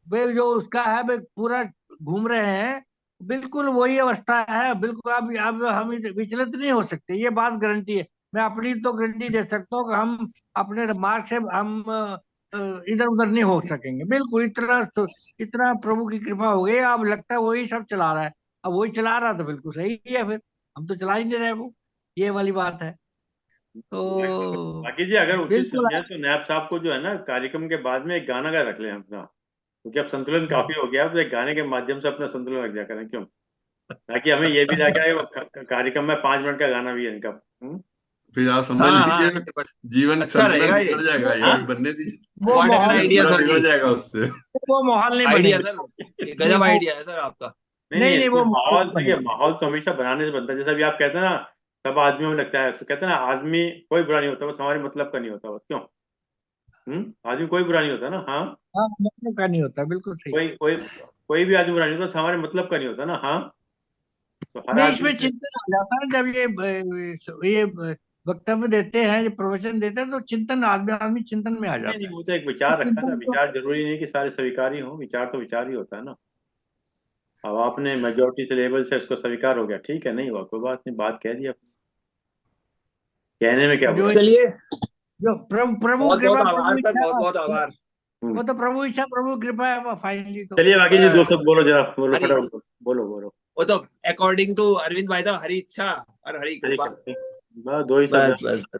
वे जो उसका है वे पूरा घूम रहे हैं, बिल्कुल वही अवस्था है। बिल्कुल अब हम विचलित नहीं हो सकते, ये बात गारंटी है। मैं अपनी तो गारंटी दे सकता हूँ कि हम अपने मार्ग से हम इधर उधर नहीं हो सकेंगे। बिल्कुल इतना प्रभु की कृपा हो गई, अब लगता है वही सब चला रहा है। अब वही चला रहा तो बिल्कुल सही है, फिर हम तो चला ही नहीं रहे वो, ये वाली बात है। तो बाकी जी अगर उचित बिल्कुल समझे तो नायब साहब को जो है ना कार्यक्रम के बाद में एक गाना का रख लें अपना, क्योंकि अब संतुलन काफी हो गया, तो एक गाने के माध्यम से अपना संतुलन रख दिया करें, क्यों? ताकि हमें ये भी लगे वो कार्यक्रम में 5 मिनट का गाना भी है इनका। फिर आप समझ हाँ हाँ, लीजिए जीवन अच्छा संतुलन रहेगा ये। बिगड़ जाएगा, ये हाँ? भी बनने दीजिए, वो व्हाट एन माहौल आइडिया पूरा सर बिगड़ जी, जाएगा उससे। वो माहौल नहीं आइडिया बनेगा। सर, ये नहीं गजब वो आइडिया है सर आपका। नहीं नहीं नहीं, नहीं इसमें वो माहौल माहौल नहीं देखिए, बनेगा। माहौल तो हमेशा बनाने से बनता है। जैसा भी आप कहते हैं ना, सब आदमियों में लगता है, तो कहते हैं ना आदमी कोई बुरा नहीं होता, बस हमारे मतलब का नहीं होता, बस क्यों? आदमी कोई बुरा नहीं होता ना, हाँ। हाँ मतलब का नहीं होता, बिल्कुल सही। कोई कोई कोई भी आदमी बुरा नहीं होता, बस हमारे मतलब का नहीं होता ना, हाँ। तो हर नहीं आदमी इसमें चिंतन आ जाता है जब ये वक्तव्य देते हैं, ये प्रवचन देते हैं, तो चिंतन आदमी आदमी चिंतन में आ नहीं नहीं, जाता है। वो तो एक विचार रखा था। चिंतन तो विचार जरूरी नहीं कि सारे स्वीकार ही हो, विचार तो विचार ही होता है ना। अब आपने मेजोरिटी से लेवल से इसको स्वीकार हो गया, ठीक है, नहीं हुआ कोई बात नहीं, बात कह दी आपने, कहने में क्या जो बुरा है? चलिए, जो प्रभु प्रभु बहुत बहुत कृपा आभार प्रभु सर, बहुत इच्छा, बहुत आभार। हम्म। वो तो प्रभु इच्छा प्रभु कृपा है फाइनली तो। चलिए बाकी जी, दो सब बोलो जरा, बोलो हरी, फटाफट, बोलो बोलो। वो तो अकॉर्डिंग टू अरविंद भाई था, हरी इच्छा और हरी हरी कृपा। करते बस दो ही शब्द बस है। बस बस।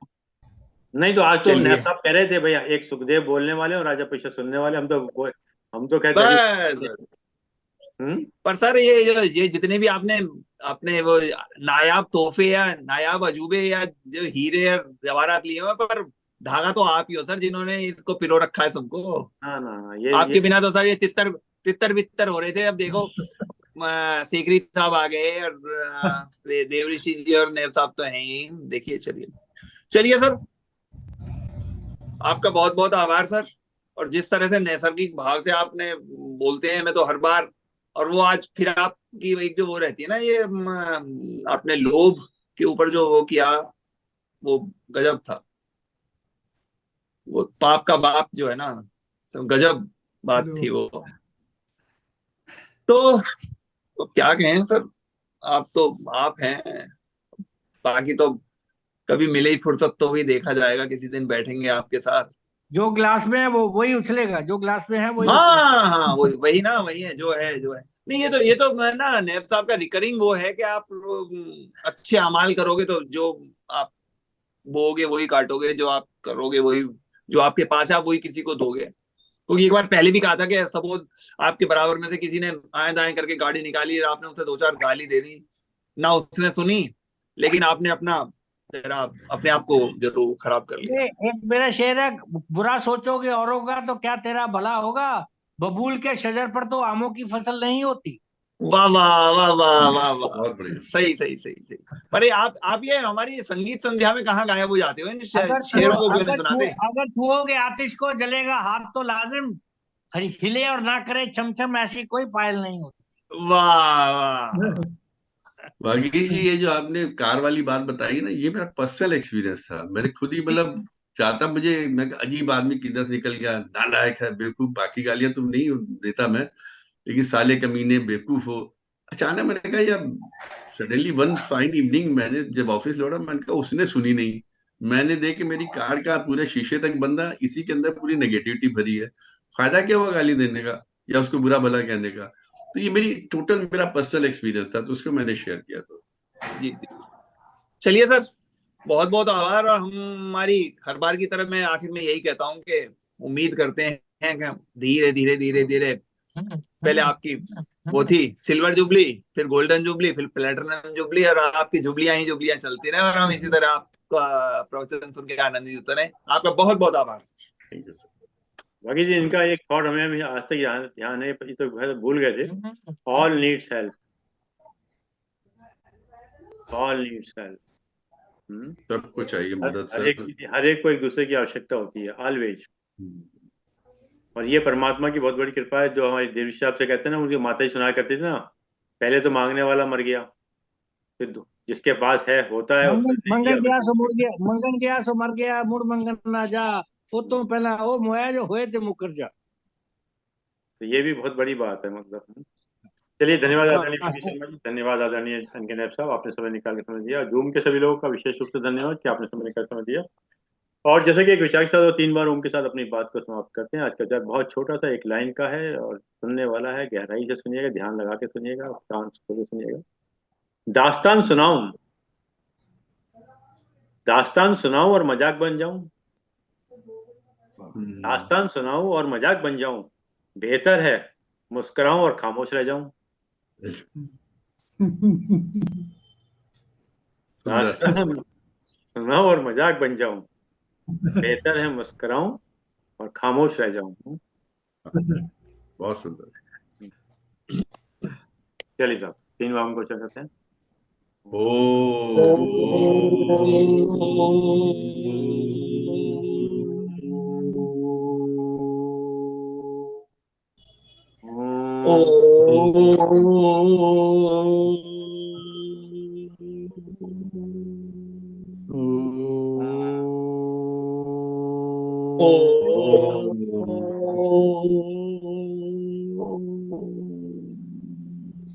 नहीं तो आज तो चलिए नायब साहब कह रहे थे भैया, एक सुखदेव बोलने वाले और राजा पीछे सुनने वाले, हम तो कहते बस हैं। बस। हम्म। पर सर ये जितने भी आपने आपने वो नायाब तोहफे या नायाब अजूबे या जो हीरे या जवाहरात लिए हैं, पर धागा तो आप ही हो सर जिन्होंने इसको पिरो रखा है सबको। हाँ ना ना, ये आपके बिना तो सर ये तितर तितर बितर हो रहे थे। अब देखो सीकरी साहब आ गए और देवऋषि जी और नेब साहब तो हैं ही। देखिए, चलिए चलिए सर, आपका बहुत बहुत आभार सर। और जिस तरह से नैसर्गिक भाव से आपने बोलते हैं, मैं तो हर बार, और वो आज फिर आपकी एक जो वो रहती है ना, ये आपने लोभ के ऊपर जो वो किया, वो गजब था। वो पाप का बाप जो है ना, सब गजब बात थी वो। तो क्या कहें सर, आप तो आप हैं। बाकी तो कभी मिले ही फुर्सत तो भी देखा जाएगा, किसी दिन बैठेंगे आपके साथ। जो ग्लास में है वो वही उछलेगा, जो ग्लास में है वही उछलेगा। हाँ हाँ, वही वही ना, वही है जो है। नहीं, ये तो मैं ना नैब साहब का रिकरिंग वो है कि आप अच्छे अमाल करोगे तो जो आप बोओगे वही काटोगे, जो आप करोगे वही, जो आपके पास है आप वही किसी को दोगे। क्योंकि एक बार पहले भी कहा था कि सपोज आपके बराबर में से किसी ने आए दाएं करके गाड़ी निकाली और आपने उसे 2-4 गाली दे दी ना, उसने सुनी, लेकिन आपने अपना जरा अपने आप को जरूर खराब कर लिया। ये एक मेरा शेर है, बुरा सोचोगे औरों का तो क्या तेरा भला होगा, बबूल के शजर पर तो आमों की फसल नहीं होती। वाह वाह वाह वाह वाह वाह, बहुत बढ़िया। सही सही सही सही। पर ये आप ये हमारी संगीत संध्या में कहाँ गायब हो जाते हो, इन शेरों को क्यों नहीं सुनाते? अगर छुओगे आतिश को जलेगा हाथ तो लाजिम, हिले और ना करे चमचम ऐसी कोई पायल नहीं होती। वाह वाह। बाकी जी ये जो आपने कार वाली बात बताई ना, ये मेरा पर्सनल एक्सपीरियंस था। मैंने खुद ही मतलब चाहता, मुझे मैं अजीब आदमी किधर से निकल गया, नालायक है, बेवकूफ, बाकी गालियां तो नहीं देता मैं, लेकिन साले कमीने बेवकूफ हो। अचानक मैंने कहा यार, सडनली वन फाइन इवनिंग मैंने जब ऑफिस लौटा, मैंने कहा उसने सुनी नहीं, मैंने देख के मेरी कार का पूरे शीशे तक बंदा, इसी के अंदर पूरी नेगेटिविटी भरी है, फायदा क्या हुआ गाली देने का या उसको बुरा भला कहने का? तो ये मेरी टोटल मेरा पर्सनल एक्सपीरियंस था, तो उसको मैंने शेयर किया। तो जी जी, चलिए सर, बहुत बहुत आभार। और हमारी हर बार की तरह मैं आखिर में यही कहता हूँ कि उम्मीद करते हैं कि धीरे धीरे धीरे धीरे, पहले आपकी वो थी सिल्वर जुबली, फिर गोल्डन जुबली, फिर प्लेटिनम जुबली, और आपकी जुबलियां ही जुबलियां चलती रहे, और हम इसी तरह आपका प्रवचन सुन के आनंदित होते रहे। आपका बहुत बहुत आभार। Thank you sir. बाकी जी इनका एक थॉट हमें आज तक ध्यान है, ये तो भूल गए थे। All needs help, all needs help. सबको चाहिए मदद हर सर। एक को एक दूसरे की आवश्यकता होती है, ऑलवेज। और ये परमात्मा की बहुत बड़ी कृपा है, जो हमारे देवी साहब से कहते हैं ना, उनकी माता जी सुनाया करती थी ना, पहले तो मांगने वाला मर गया, फिर जिसके पास है होता है उसने मंगन दे दिया। मंगन गया सो मुड़ गया, मंगन गया सो मर गया, मुड़ मंगन ना जा, वो तो पहला वो मोया जो होए थे मुकर जा। तो ये भी बहुत बड़ी बात है, मतलब। चलिए, धन्यवाद हाँ, आदरणीय पीपी शर्मा जी, धन्यवाद आदरणीय अंकित नायब साहब, आपने समय निकाल के समय दिया। जूम के सभी लोगों का विशेष रूप से धन्यवाद कि आपने समय निकाल समय दिया। और जैसे कि एक विचार के साथ और 3 बार ओम के साथ अपनी बात को समाप्त करते हैं। आज का विचार बहुत छोटा सा एक लाइन का है और सुनने वाला है, गहराई से सुनिएगा, ध्यान लगा के सुनिएगा, कान खोल के सुनिएगा। दास्तान सुनाऊं, दास्तान सुनाऊं और मजाक बन जाऊं, दास्तान सुनाऊं और मजाक बन जाऊं, बेहतर है मुस्कुराऊं और खामोश रह जाऊं। दास्तान सुनाऊं और मजाक बन जाऊं, बेहतर है मुस्कुराऊं और खामोश रह जाऊं। बहुत सुंदर। चलिए साहब, 3 बार हमको चलते हैं।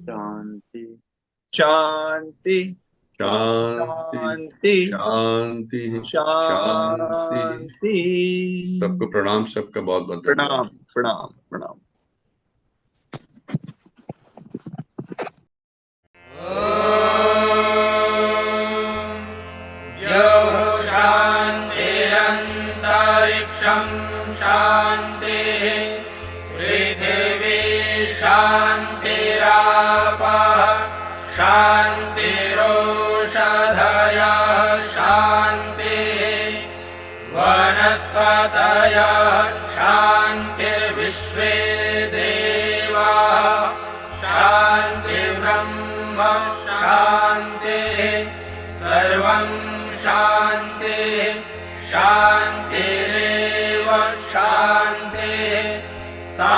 शांति शांति शांति शांति शांति शांति। शांति। सबको प्रणाम, सबका बहुत बहुत प्रणाम धन्यवाद। प्रणाम प्रणाम। शान्तिरन्तरिक्षं शान्तिः पृथिवी शान्तिरापः शान्तिरोषधयः शान्तिः वनस्पतयः शान्तिर्विश्वे देवाः शान्तिर्ब्रह्म शान्तिः सर्वं शान्तिः शान्तिरेव शान्तिः सा